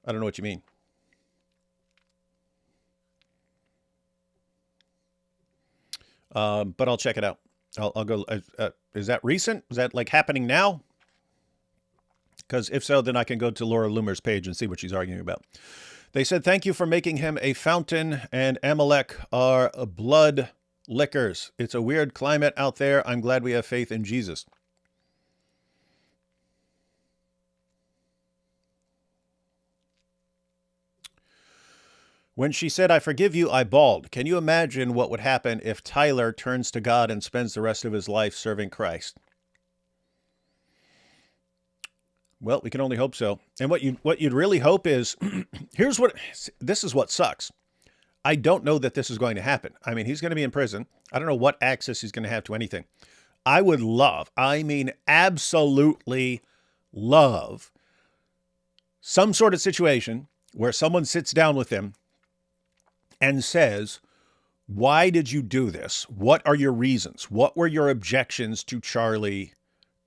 I don't know what you mean. But I'll check it out. I'll go. Is that recent? Is that like happening now? Because if so, then I can go to Laura Loomer's page and see what she's arguing about. They said, thank you for making him a fountain and Amalek are blood lickers. It's a weird climate out there. I'm glad we have faith in Jesus. When she said, I forgive you, I bawled. Can you imagine what would happen if Tyler turns to God and spends the rest of his life serving Christ? Well, we can only hope so. And what you'd really hope is, this is what sucks. I don't know that this is going to happen. I mean, he's going to be in prison. I don't know what access he's going to have to anything. I would love, I mean, absolutely love some sort of situation where someone sits down with him and says, why did you do this? What are your reasons? What were your objections to Charlie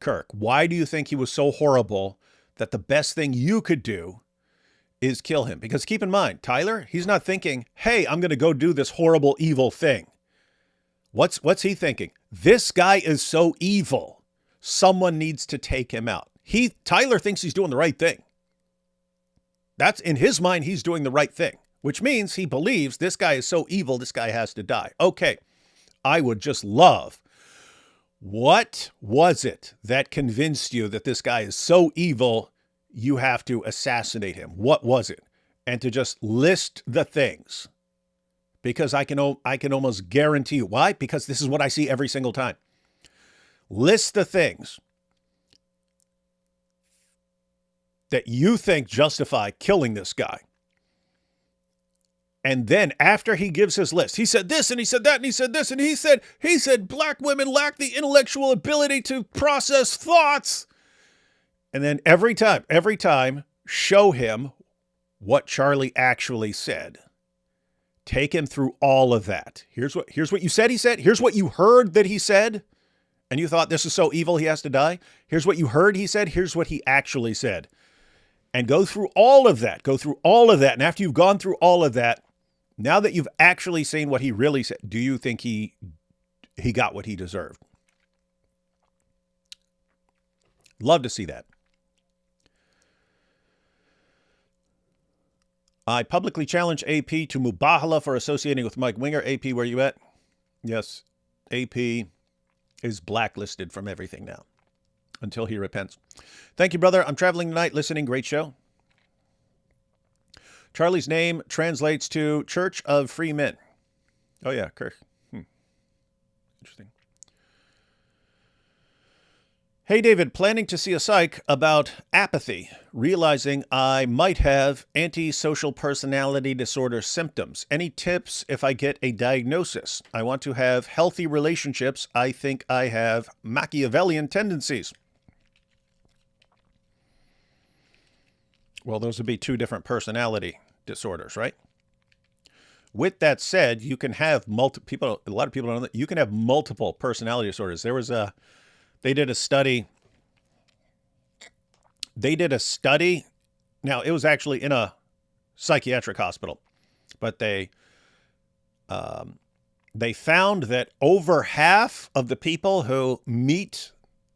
Kirk? Why do you think he was so horrible that the best thing you could do is kill him? Because keep in mind, Tyler, he's not thinking, hey, I'm going to go do this horrible, evil thing. What's he thinking? This guy is so evil. Someone needs to take him out. Tyler thinks he's doing the right thing. That's in his mind, he's doing the right thing, which means he believes this guy is so evil, this guy has to die. Okay. I would just love, what was it that convinced you that this guy is so evil, you have to assassinate him? What was it? And to just list the things, because I can almost guarantee you. Why? Because this is what I see every single time. List the things that you think justify killing this guy. And then after he gives his list, he said this and he said that and he said this and he said black women lack the intellectual ability to process thoughts. And then every time, show him what Charlie actually said. Take him through all of that. Here's what you said he said. Here's what you heard that he said. And you thought this is so evil he has to die. Here's what you heard he said. Here's what he actually said. And go through all of that. And after you've gone through all of that, now that you've actually seen what he really said, do you think he got what he deserved? Love to see that. I publicly challenge AP to Mubahala for associating with Mike Winger. AP, where you at? Yes, AP is blacklisted from everything now until he repents. Thank you, brother. I'm traveling tonight, listening. Great show. Charlie's name translates to Church of Free Men. Oh, yeah, Kirk. Interesting. Hey, David, planning to see a psych about apathy, realizing I might have antisocial personality disorder symptoms. Any tips if I get a diagnosis? I want to have healthy relationships. I think I have Machiavellian tendencies. Well, those would be two different personality disorders, right? With that said, you can have multiple people. A lot of people don't know that you can have multiple personality disorders. They did a study. Now, it was actually in a psychiatric hospital, but they found that over half of the people who meet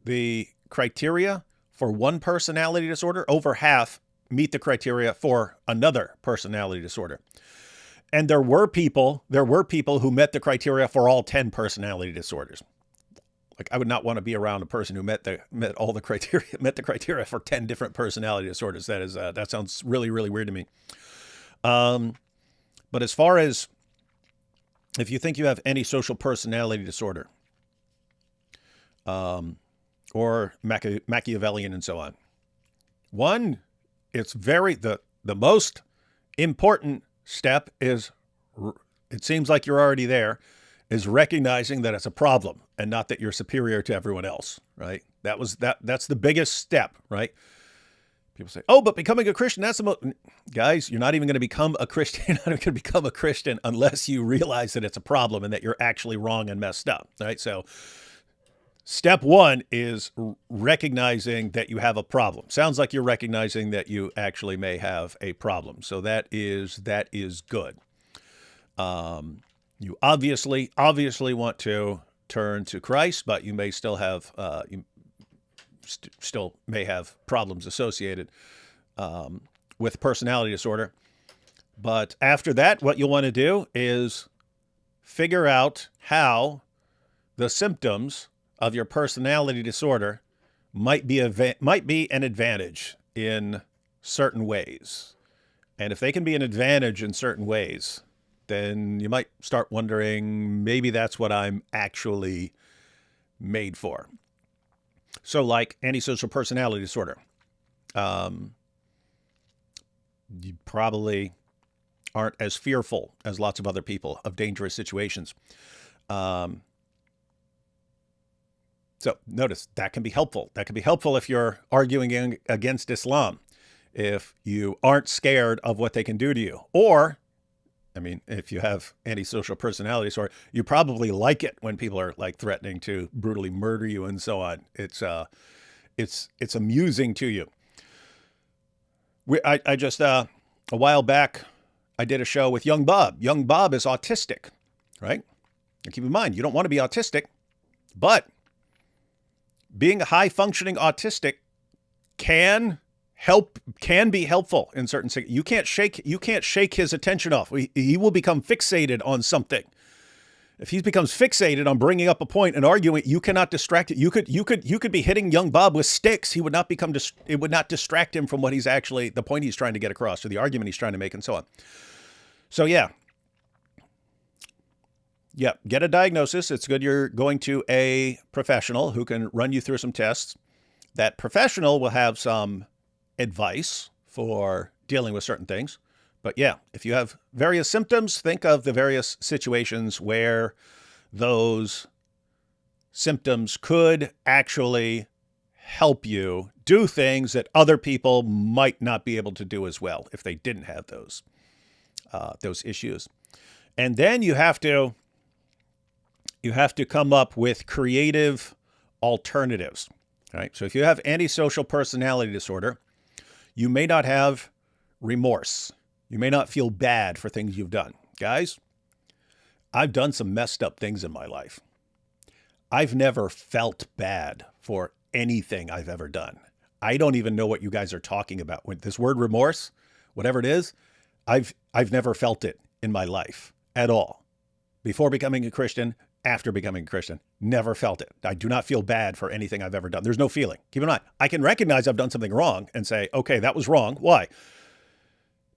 the criteria for one personality disorder, over half meet the criteria for another personality disorder. And there were people who met the criteria for all 10 personality disorders. Like, I would not want to be around a person who met the criteria for 10 different personality disorders. That sounds really, really weird to me. But as far as if you think you have any social personality disorder, or Machiavellian and so on, one, it's the most important step is, it seems like you're already there, is recognizing that it's a problem and not that you're superior to everyone else, right? That's the biggest step, right? People say, oh, but becoming a Christian, that's the most... Guys, you're not even going to become a Christian. You're not going to become a Christian unless you realize that it's a problem and that you're actually wrong and messed up, right? So step one is recognizing that you have a problem. Sounds like you're recognizing that you actually may have a problem. So that is good. You obviously want to turn to Christ, but you may still have still may have problems associated with personality disorder. But after that, what you'll want to do is figure out how the symptoms of your personality disorder might be an advantage in certain ways. And if they can be an advantage in certain ways, then you might start wondering, maybe that's what I'm actually made for. So like antisocial personality disorder, you probably aren't as fearful as lots of other people of dangerous situations. So notice that can be helpful. That can be helpful if you're arguing against Islam, if you aren't scared of what they can do to you. Or, I mean, if you have antisocial personality disorder, you probably like it when people are like threatening to brutally murder you and so on. It's amusing to you. I just a while back, I did a show with Young Bob. Young Bob is autistic, right? And keep in mind, you don't want to be autistic, but being a high-functioning autistic can be helpful in certain. You can't shake his attention off. He will become fixated on something. If he becomes fixated on bringing up a point and arguing, you cannot distract it. You could be hitting young Bob with sticks. It would not distract him from what he's actually, the point he's trying to get across, or the argument he's trying to make, and so on. So yeah, get a diagnosis. It's good you're going to a professional who can run you through some tests. That professional will have some advice for dealing with certain things. But yeah, if you have various symptoms, think of the various situations where those symptoms could actually help you do things that other people might not be able to do as well if they didn't have those issues. And then you have to come up with creative alternatives, right? So if you have antisocial personality disorder, you may not have remorse. You may not feel bad for things you've done. Guys, I've done some messed up things in my life. I've never felt bad for anything I've ever done. I don't even know what you guys are talking about. With this word remorse, whatever it is, I've never felt it in my life at all. Before becoming a Christian, after becoming a Christian, never felt it. I do not feel bad for anything I've ever done. There's no feeling. Keep in mind, I can recognize I've done something wrong and say, okay, that was wrong. Why?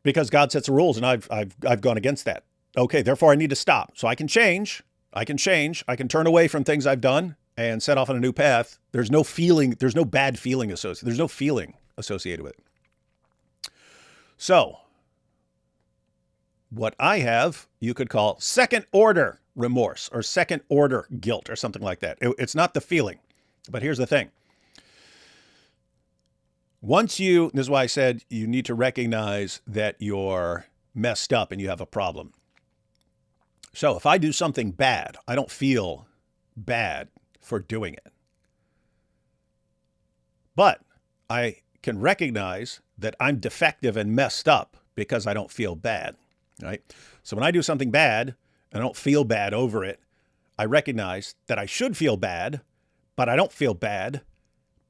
Because God sets the rules and I've gone against that. Okay, therefore I need to stop. So I can change. I can turn away from things I've done and set off on a new path. There's no feeling. There's no bad feeling associated. There's no feeling associated with it. So what I have, you could call second order remorse or second order guilt or something like that. It's not the feeling. But here's the thing. This is why I said you need to recognize that you're messed up and you have a problem. So if I do something bad, I don't feel bad for doing it. But I can recognize that I'm defective and messed up because I don't feel bad, right? So when I do something bad and I don't feel bad over it, I recognize that I should feel bad, but I don't feel bad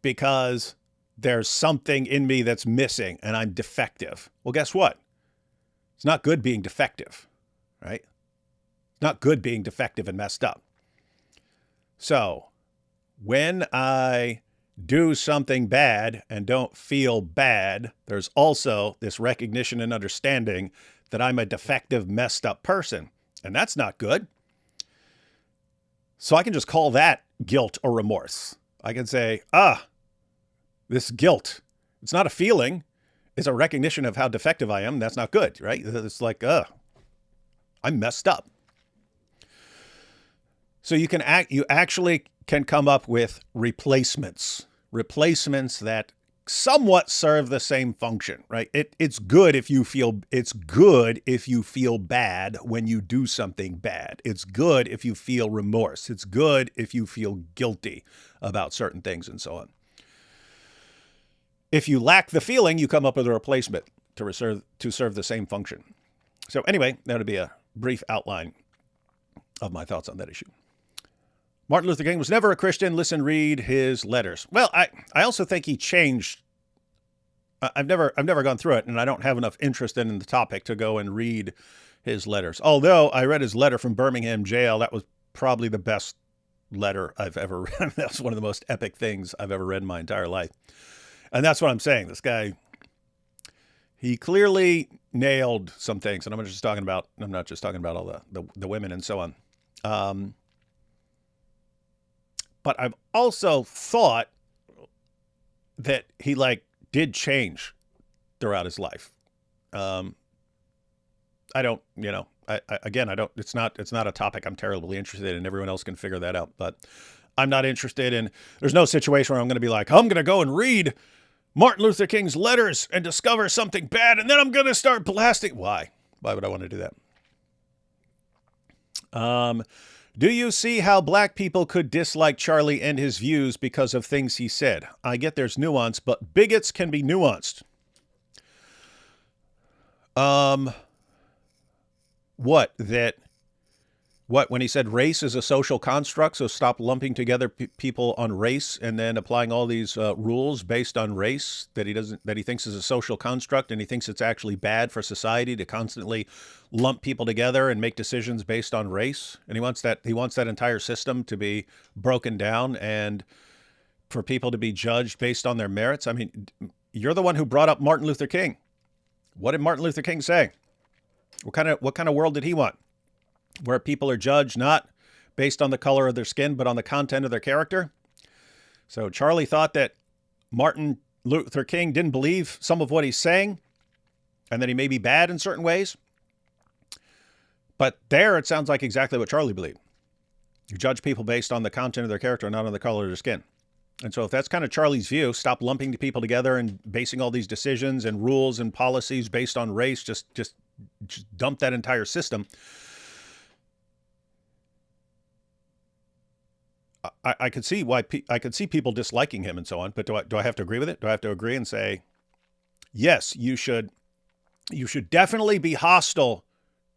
because there's something in me that's missing and I'm defective. Well, guess what? It's not good being defective. right? It's not good being defective and messed up. So when I do something bad and don't feel bad, there's also this recognition and understanding that I'm a defective, messed up person. And that's not good. So I can just call that guilt or remorse. I can say, this guilt, it's not a feeling. It's a recognition of how defective I am. That's not good, right? It's like, I'm messed up. So you actually can come up with replacements that somewhat serve the same function, right? It's good if you feel bad when you do something bad. It's good if you feel remorse. It's good if you feel guilty about certain things and so on. If you lack the feeling, you come up with a replacement to serve the same function. So anyway, that would be a brief outline of my thoughts on that issue. Martin Luther King was never a Christian. Listen, read his letters. Well, I also think he changed. I've never gone through it, and I don't have enough interest in the topic to go and read his letters. Although I read his letter from Birmingham jail. That was probably the best letter I've ever read. That's one of the most epic things I've ever read in my entire life. And that's what I'm saying. This guy, he clearly nailed some things. And I'm not just talking about all the women and so on. But I've also thought that he did change throughout his life. I don't, it's not a topic I'm terribly interested in. Everyone else can figure that out, but I'm not interested in, there's no situation where I'm going to be like, I'm going to go and read Martin Luther King's letters and discover something bad, and then I'm going to start blasting. Why? Why would I want to do that? Do you see how black people could dislike Charlie and his views because of things he said? I get there's nuance, but bigots can be nuanced. What, when he said race is a social construct, so stop lumping together people on race and then applying all these rules based on race that he thinks is a social construct, and he thinks it's actually bad for society to constantly lump people together and make decisions based on race. And he wants that entire system to be broken down and for people to be judged based on their merits. I mean, you're the one who brought up Martin Luther King. What did Martin Luther King say? What kind of world did he want? Where people are judged not based on the color of their skin, but on the content of their character. So Charlie thought that Martin Luther King didn't believe some of what he's saying, and that he may be bad in certain ways. But there, it sounds like exactly what Charlie believed. You judge people based on the content of their character, not on the color of their skin. And so if that's kind of Charlie's view, stop lumping the people together and basing all these decisions and rules and policies based on race, just dump that entire system. I could see why I could see people disliking him and so on, but do I have to agree with it? Do I have to agree and say, yes, you should definitely be hostile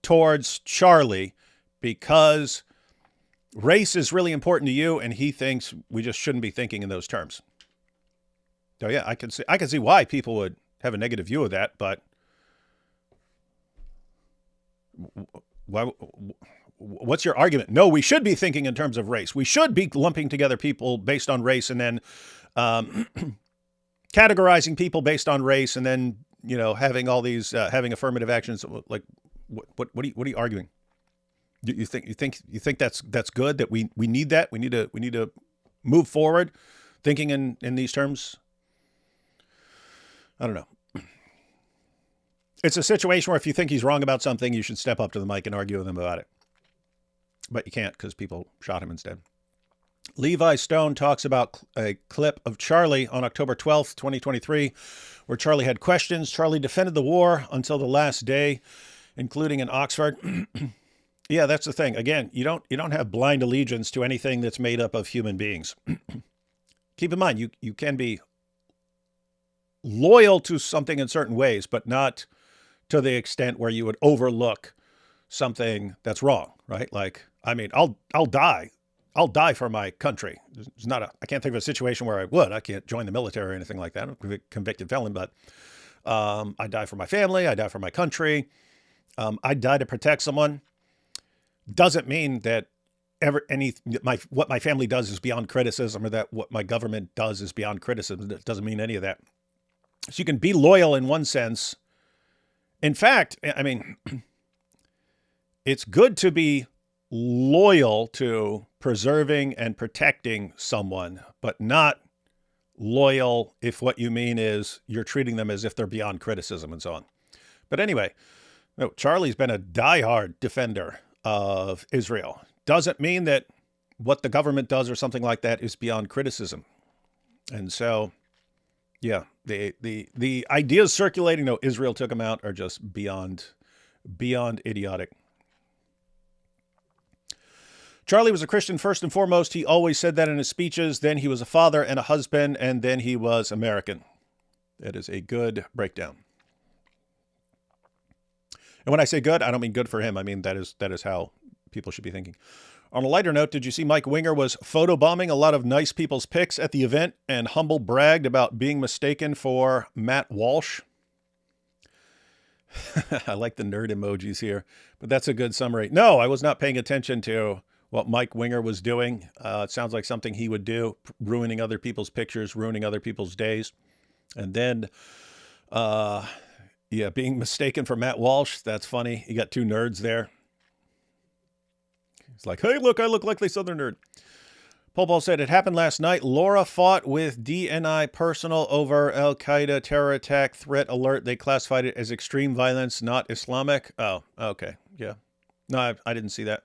towards Charlie because race is really important to you, and he thinks we just shouldn't be thinking in those terms. So yeah, I can see why people would have a negative view of that, but why? What's your argument? No, we should be thinking in terms of race. We should be lumping together people based on race and then categorizing people based on race and then, having all these, having affirmative actions. Like, what are you arguing? You think that's good, that we need that? We need to move forward thinking in these terms? I don't know. It's a situation where if you think he's wrong about something, you should step up to the mic and argue with him about it. But you can't because people shot him instead. Levi Stone talks about a clip of Charlie on October 12th, 2023, where Charlie had questions. Charlie defended the war until the last day, including in Oxford. Yeah, that's the thing. Again, you don't have blind allegiance to anything that's made up of human beings. Keep in mind, you can be loyal to something in certain ways, but not to the extent where you would overlook something that's wrong, right? Like, I mean, I'll die for my country. I can't think of a situation where I would. I can't join the military or anything like that. I'm a convicted felon, but I die for my family. I die for my country. I die to protect someone. doesn't mean that what my family does is beyond criticism, or that what my government does is beyond criticism. It doesn't mean any of that. So you can be loyal in one sense. In fact, I mean, it's good to be loyal to preserving and protecting someone, but not loyal if what you mean is you're treating them as if they're beyond criticism and so on. But anyway, no, Charlie's been a diehard defender of Israel. Doesn't mean that what the government does or something like that is beyond criticism. And so, yeah, the ideas circulating, no, Israel took them out, are just beyond idiotic. Charlie was a Christian first and foremost. He always said that in his speeches. Then he was a father and a husband, and then he was American. That is a good breakdown. And when I say good, I don't mean good for him. I mean, that is how people should be thinking. On a lighter note, did you see Mike Winger was photobombing a lot of nice people's pics at the event and humble bragged about being mistaken for Matt Walsh? I like the nerd emojis here, but that's a good summary. No, I was not paying attention to what Mike Winger was doing. It sounds like something he would do, ruining other people's pictures, ruining other people's days. And then, being mistaken for Matt Walsh. That's funny. You got two nerds there. It's like, hey, look, I look like this other nerd. Paul said, it happened last night. Laura fought with DNI personal over Al-Qaeda terror attack threat alert. They classified it as extreme violence, not Islamic. Oh, okay. Yeah. No, I didn't see that.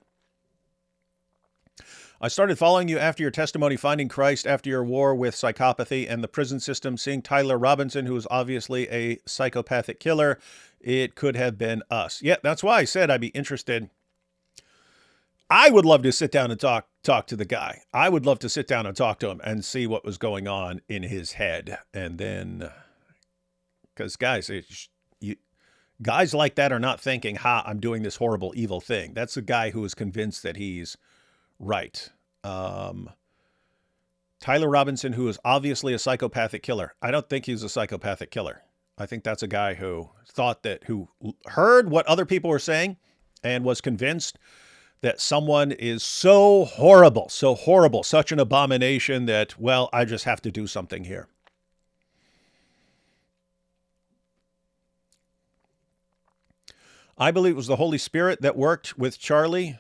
I started following you after your testimony, finding Christ after your war with psychopathy and the prison system, seeing Tyler Robinson, who is obviously a psychopathic killer. It could have been us. Yeah, that's why I said I'd be interested. I would love to sit down and talk to the guy. I would love to sit down and talk to him and see what was going on in his head. And then, because guys like that are not thinking, I'm doing this horrible, evil thing. That's a guy who is convinced that he's right. Tyler Robinson, who is obviously a psychopathic killer. I don't think he's a psychopathic killer. I think that's a guy who heard what other people were saying and was convinced that someone is so horrible, such an abomination that, well, I just have to do something here. I believe it was the Holy Spirit that worked with Charlie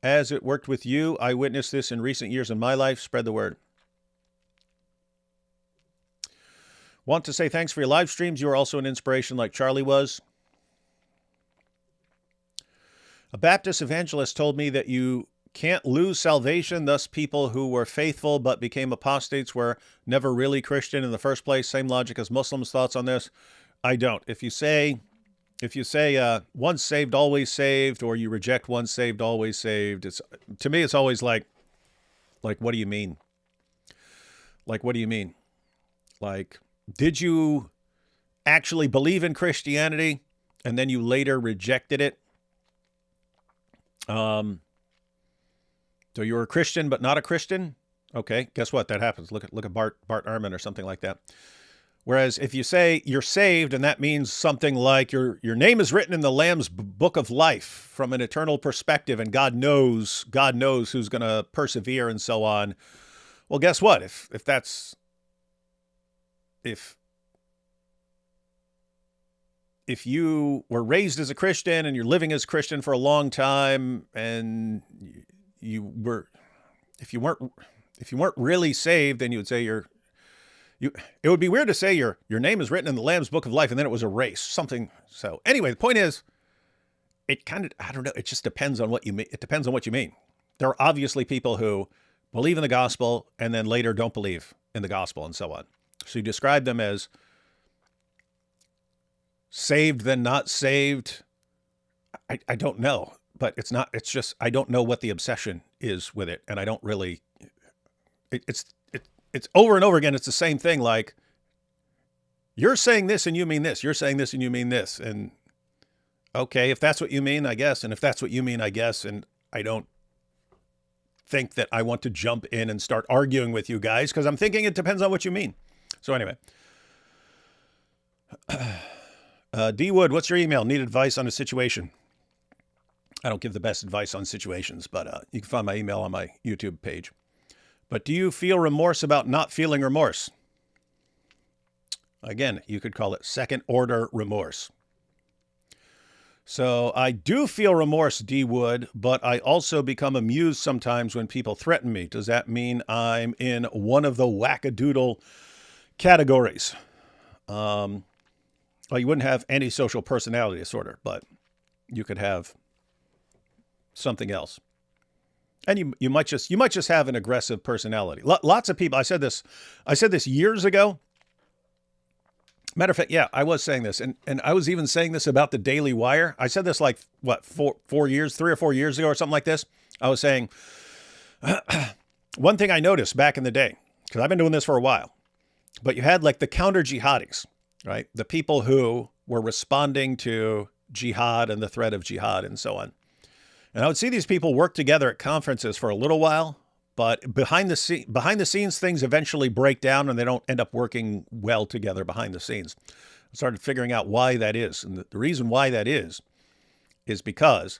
as it worked with you. I witnessed this in recent years in my life. Spread the word. Want to say thanks for your live streams. You are also an inspiration like Charlie was. A Baptist evangelist told me that you can't lose salvation. Thus, people who were faithful but became apostates were never really Christian in the first place. Same logic as Muslims. Thoughts on this? I don't. If you say once saved, always saved, or you reject once saved, always saved, to me, it's always like, what do you mean? Like, what do you mean? Like, did you actually believe in Christianity and then you later rejected it? So you were a Christian, but not a Christian. Okay. Guess what? That happens. Look at Bart Ehrman or something like that. Whereas if you say you're saved, and that means something like your name is written in the Lamb's book of life from an eternal perspective, and God knows who's going to persevere and so on. Well, guess what? If you were raised as a Christian and you're living as a Christian for a long time, and if you weren't really saved, then you would say it would be weird to say your name is written in the Lamb's book of life and then it was erased. Something. So anyway, the point is, I don't know. It just depends on what you mean. It depends on what you mean. There are obviously people who believe in the gospel and then later don't believe in the gospel and so on. So you describe them as saved, then not saved. I don't know, but it's just, I don't know what the obsession is with it. And I don't really, it's over and over again. It's the same thing. Like, you're saying this and you mean this, you're saying this and you mean this. And okay, if that's what you mean, I guess. And if that's what you mean, I guess. And I don't think that I want to jump in and start arguing with you guys, because I'm thinking it depends on what you mean. So anyway, D Wood, what's your email? Need advice on a situation. I don't give the best advice on situations, but you can find my email on my YouTube page. But do you feel remorse about not feeling remorse? Again, you could call it second order remorse. So I do feel remorse, D. Wood, but I also become amused sometimes when people threaten me. Does that mean I'm in one of the wackadoodle categories? Well, you wouldn't have antisocial personality disorder, but you could have something else. And you might just have an aggressive personality. Lots of people, I said this years ago. Matter of fact, yeah, I was saying this, and I was even saying this about the Daily Wire. I said this like, what, 3 or 4 years ago or something like this. I was saying, one thing I noticed back in the day, because I've been doing this for a while, but you had like the counter jihadis, right? The people who were responding to jihad and the threat of jihad and so on. And I would see these people work together at conferences for a little while, but behind the scenes, things eventually break down and they don't end up working well together behind the scenes. I started figuring out why that is. And the reason why that is because,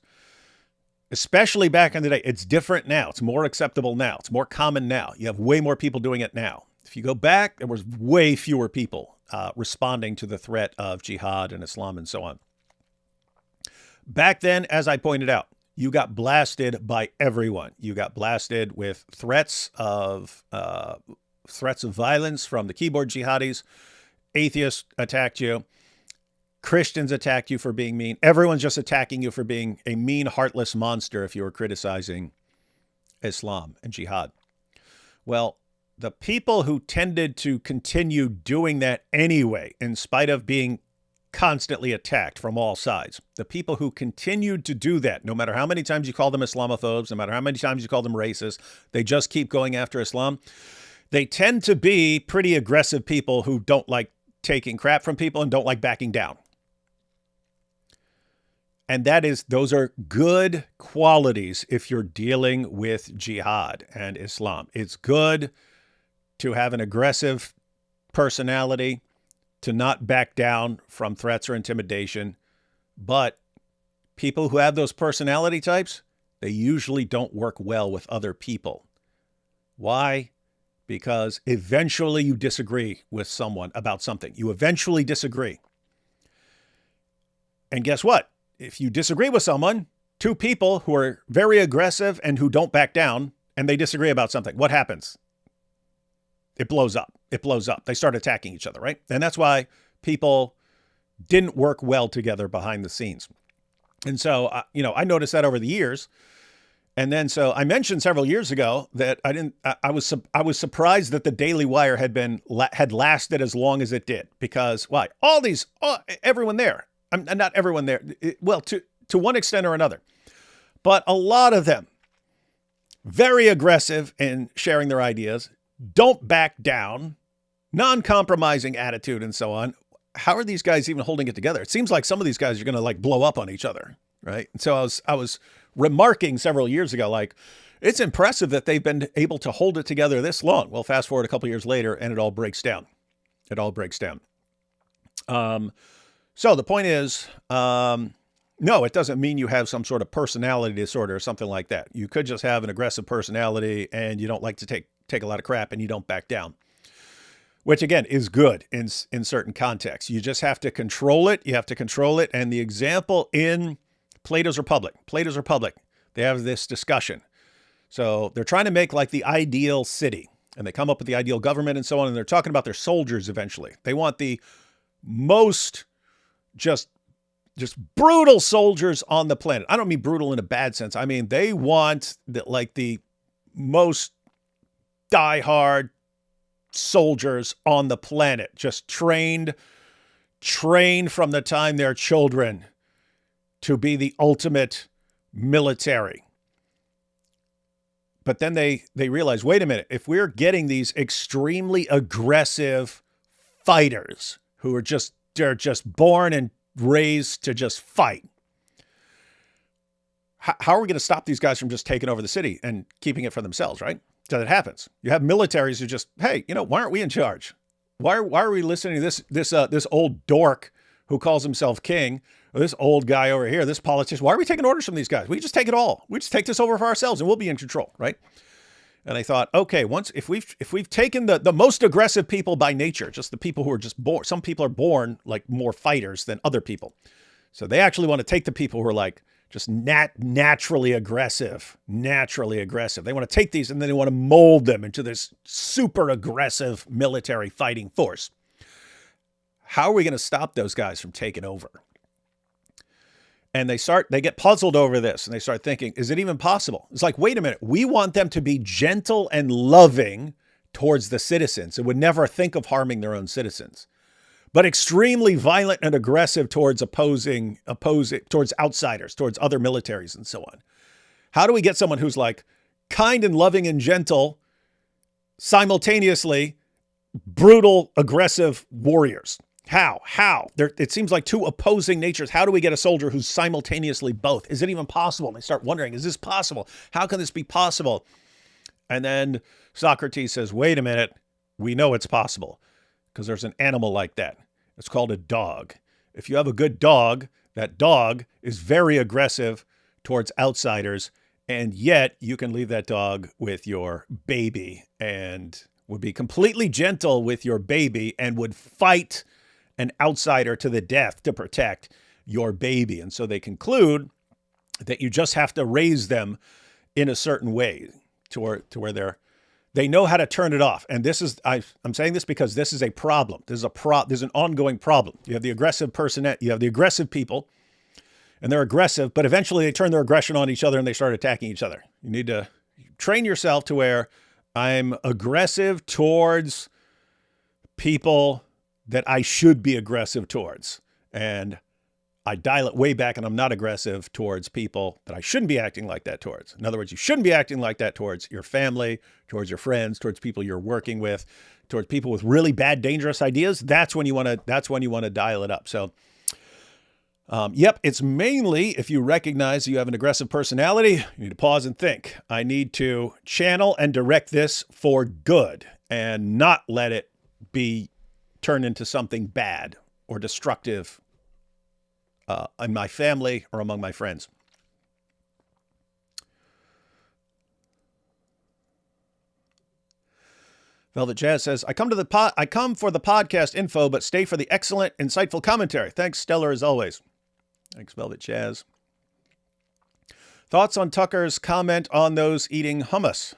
especially back in the day, it's different now. It's more acceptable now. It's more common now. You have way more people doing it now. If you go back, there was way fewer people responding to the threat of jihad and Islam and so on. Back then, as I pointed out, you got blasted by everyone. You got blasted with threats of violence from the keyboard jihadis. Atheists attacked you. Christians attacked you for being mean. Everyone's just attacking you for being a mean, heartless monster if you were criticizing Islam and jihad. Well, the people who tended to continue doing that anyway, in spite of being constantly attacked from all sides, the people who continued to do that, no matter how many times you call them Islamophobes, no matter how many times you call them racist, they just keep going after Islam. They tend to be pretty aggressive people who don't like taking crap from people and don't like backing down. And those are good qualities if you're dealing with jihad and Islam. It's good to have an aggressive personality, to not back down from threats or intimidation. But people who have those personality types, they usually don't work well with other people. Why? Because eventually you disagree with someone about something. You eventually disagree. And guess what? If you disagree with someone, two people who are very aggressive and who don't back down, and they disagree about something, what happens? It blows up. It blows up. They start attacking each other, right? And that's why people didn't work well together behind the scenes. And so, I noticed that over the years. And then, so I mentioned several years ago that I was surprised that the Daily Wire had lasted as long as it did, because why? Everyone there, not everyone there, well, to one extent or another, but a lot of them, very aggressive in sharing their ideas, don't back down, non-compromising attitude and so on. How are these guys even holding it together? It seems like some of these guys are going to like blow up on each other, right? And so I was remarking several years ago, like, it's impressive that they've been able to hold it together this long. Well, fast forward a couple of years later and it all breaks down. So the point is, no, it doesn't mean you have some sort of personality disorder or something like that. You could just have an aggressive personality and you don't like to take a lot of crap and you don't back down, which again is good in certain contexts. You just have to control it. You have to control it. And the example in Plato's Republic, they have this discussion. So they're trying to make like the ideal city, and they come up with the ideal government and so on. And they're talking about their soldiers eventually. They want the most just brutal soldiers on the planet. I don't mean brutal in a bad sense. I mean, they want the most diehard soldiers on the planet, just trained from the time they're children to be the ultimate military. But then they realize, wait a minute, if we're getting these extremely aggressive fighters who are they're just born and raised to just fight, how are we going to stop these guys from just taking over the city and keeping it for themselves, right? So that happens. You have militaries who just, hey, why aren't we in charge? Why are we listening to this old dork who calls himself king, or this old guy over here, this politician. Why are we taking orders from these guys? We just take it all. We just take this over for ourselves and we'll be in control, right? And I thought, okay, if we've taken the most aggressive people by nature, just the people who are just born, some people are born like more fighters than other people. So they actually want to take the people who are like just naturally aggressive. They want to take these and then they want to mold them into this super aggressive military fighting force. How are we going to stop those guys from taking over? And they get puzzled over this and they start thinking, is it even possible? It's like, wait a minute, we want them to be gentle and loving towards the citizens and would never think of harming their own citizens, but extremely violent and aggressive towards opposing, towards outsiders, towards other militaries and so on. How do we get someone who's like kind and loving and gentle, simultaneously brutal, aggressive warriors? How? It seems like two opposing natures. How do we get a soldier who's simultaneously both? Is it even possible? And they start wondering, is this possible? How can this be possible? And then Socrates says, wait a minute. We know it's possible because there's an animal like that. It's called a dog. If you have a good dog, that dog is very aggressive towards outsiders. And yet you can leave that dog with your baby and would be completely gentle with your baby and would fight an outsider to the death to protect your baby. And so they conclude that you just have to raise them in a certain way to where they know how to turn it off. And this is, I'm saying this because this is a problem. There's an ongoing problem. You have the aggressive you have the aggressive people, and they're aggressive, but eventually they turn their aggression on each other and they start attacking each other. You need to train yourself to where I'm aggressive towards people that I should be aggressive towards. And I dial it way back and I'm not aggressive towards people that I shouldn't be acting like that towards. In other words, you shouldn't be acting like that towards your family, towards your friends, towards people you're working with, towards people with really bad, dangerous ideas. That's when you want to dial it up. So, yep, it's mainly if you recognize you have an aggressive personality, you need to pause and think. I need to channel and direct this for good and not let it be turn into something bad or destructive in my family or among my friends. Velvet Jazz says, I come for the podcast info, but stay for the excellent, insightful commentary. Thanks, Stellar, as always. Thanks, Velvet Jazz. Thoughts on Tucker's comment on those eating hummus?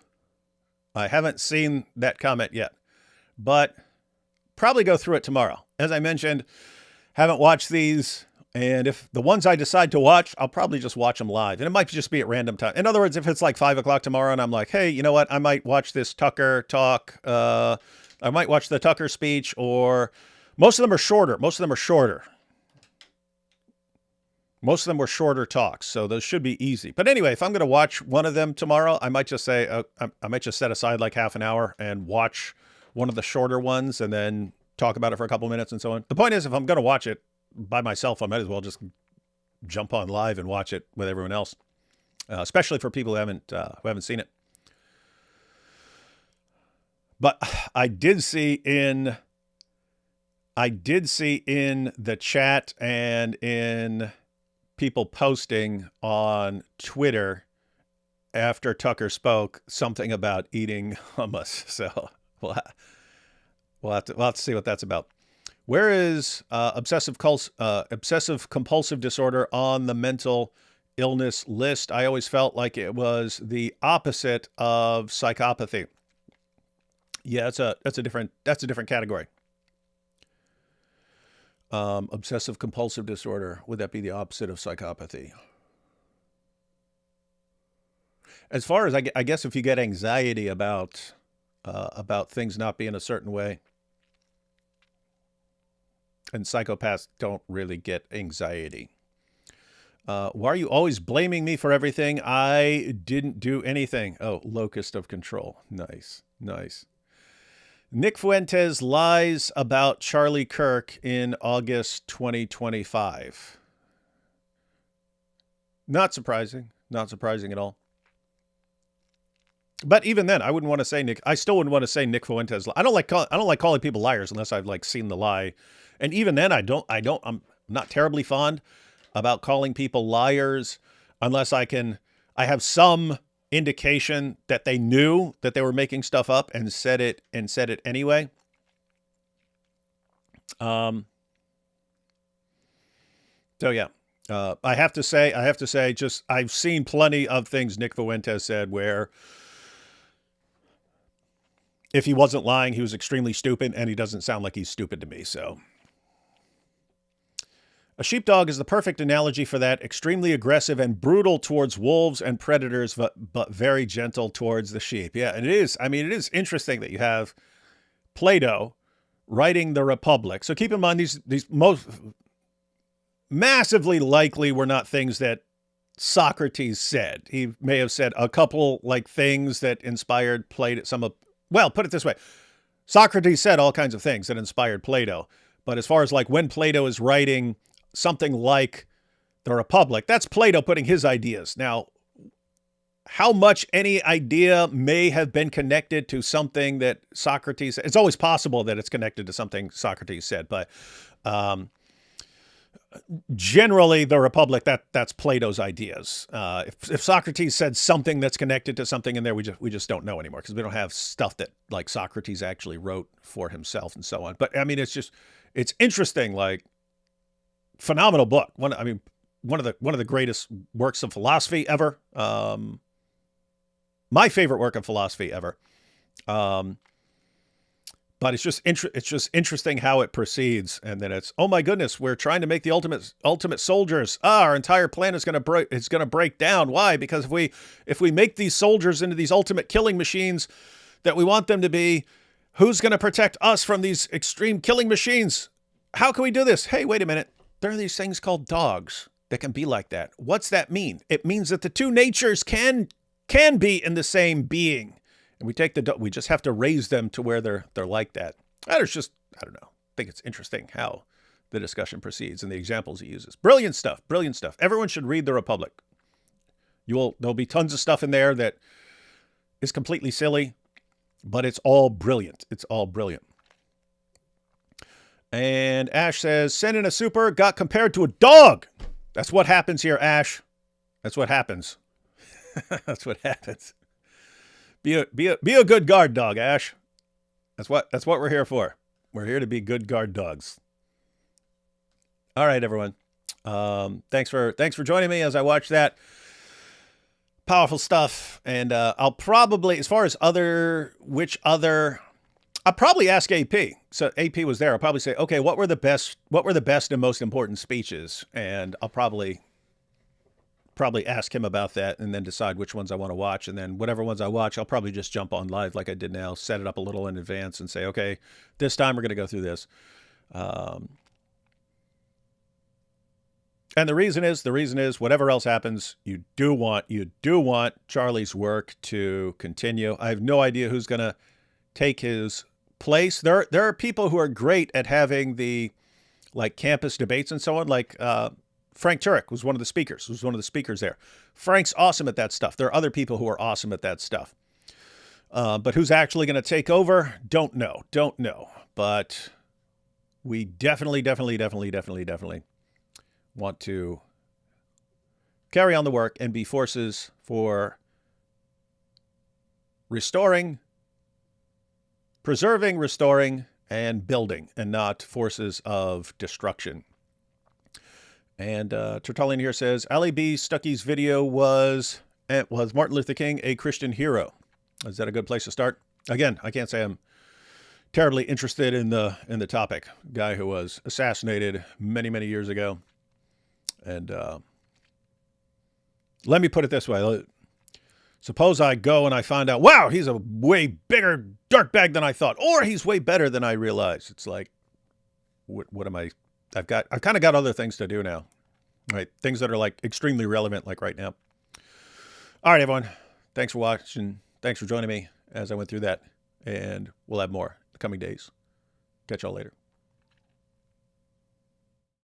I haven't seen that comment yet, but probably go through it tomorrow. As I mentioned, haven't watched these. And if the ones I decide to watch, I'll probably just watch them live. And it might just be at random time. In other words, if it's like 5 o'clock tomorrow and I'm like, hey, you know what? I might watch this Tucker talk. I might watch the Tucker speech, or most of them are shorter. Most of them were shorter talks. So those should be easy. But anyway, if I'm going to watch one of them tomorrow, I might just say, I might just set aside like half an hour and watch one of the shorter ones and then talk about it for a couple minutes and so on. The point is, if I'm going to watch it by myself, I might as well just jump on live and watch it with everyone else, especially for people who haven't seen it. But I did see in the chat and in people posting on Twitter after Tucker spoke something about eating hummus. So we'll have to see what that's about. Where is obsessive compulsive disorder on the mental illness list? I always felt like it was the opposite of psychopathy. Yeah, that's a different category. Obsessive compulsive disorder, would that be the opposite of psychopathy? As far as I guess if you get anxiety about things not being a certain way, and psychopaths don't really get anxiety. Why are you always blaming me for everything? I didn't do anything. Oh, locus of control. Nice. Nick Fuentes lies about Charlie Kirk in August 2025. Not surprising at all. But even then, I wouldn't want to say Nick. I still wouldn't want to say Nick Fuentes. I don't like calling people liars unless I've like seen the lie. And even then, I'm not terribly fond about calling people liars unless I have some indication that they knew that they were making stuff up and said it anyway. So yeah, I have to say, just I've seen plenty of things Nick Fuentes said where if he wasn't lying, he was extremely stupid, and he doesn't sound like he's stupid to me. So a sheepdog is the perfect analogy for that. Extremely aggressive and brutal towards wolves and predators, but very gentle towards the sheep. Yeah, and it is. I mean, it is interesting that you have Plato writing the Republic. So keep in mind these most massively likely were not things that Socrates said. He may have said a couple like things that inspired Plato. Well, put it this way. Socrates said all kinds of things that inspired Plato. But as far as like when Plato is writing something like the Republic, that's Plato putting his ideas. Now, how much any idea may have been connected to something that Socrates said, it's always possible that it's connected to something Socrates said, but generally the Republic, that's Plato's ideas. If Socrates said something that's connected to something in there, we just don't know anymore because we don't have stuff that like Socrates actually wrote for himself and so on. But I mean, it's interesting, like phenomenal book. One of the greatest works of philosophy ever. My favorite work of philosophy ever. But it's just interesting how it proceeds, and then it's, oh my goodness, we're trying to make the ultimate soldiers. Our entire plan is going to break down. Why? Because if we make these soldiers into these ultimate killing machines that we want them to be, who's going to protect us from these extreme killing machines? How can we do this? Hey, wait a minute. There are these things called dogs that can be like that. What's that mean? It means that the two natures can be in the same being. And we just have to raise them to where they're like that. There's just, I don't know. I think it's interesting how the discussion proceeds and the examples he uses. Brilliant stuff. Brilliant stuff. Everyone should read The Republic. There'll be tons of stuff in there that is completely silly, but it's all brilliant. It's all brilliant. And Ash says, send in a super, got compared to a dog. That's what happens here, Ash. That's what happens. That's what happens. Be a good guard dog, Ash. That's what we're here for. We're here to be good guard dogs. All right, everyone. Thanks for joining me as I watch that. Powerful stuff. And I'll probably, as far as I'll probably ask AP. So AP was there. I'll probably say, okay, what were the best and most important speeches? And I'll probably ask him about that and then decide which ones I want to watch. And then whatever ones I watch, I'll probably just jump on live like I did now, set it up a little in advance and say, okay, this time we're going to go through this. And the reason is whatever else happens, you do want Charlie's work to continue. I have no idea who's going to take his place. There are people who are great at having the like campus debates and so on, like Frank Turek was one of the speakers there. Frank's awesome at that stuff. There are other people who are awesome at that stuff. But who's actually going to take over? Don't know. But we definitely want to carry on the work and be forces for preserving, restoring, and building, and not forces of destruction. And Tertullian here says, Ali B. Stuckey's video was Martin Luther King a Christian hero? Is that a good place to start? Again, I can't say I'm terribly interested in the topic. Guy who was assassinated many years ago. And let me put it this way. Suppose I go and I find out, wow, he's a way bigger dirtbag than I thought, or he's way better than I realized. It's like, what am I? I've kind of got other things to do now, right? Things that are like extremely relevant, like right now. All right, everyone. Thanks for watching. Thanks for joining me as I went through that, and we'll have more in the coming days. Catch y'all later.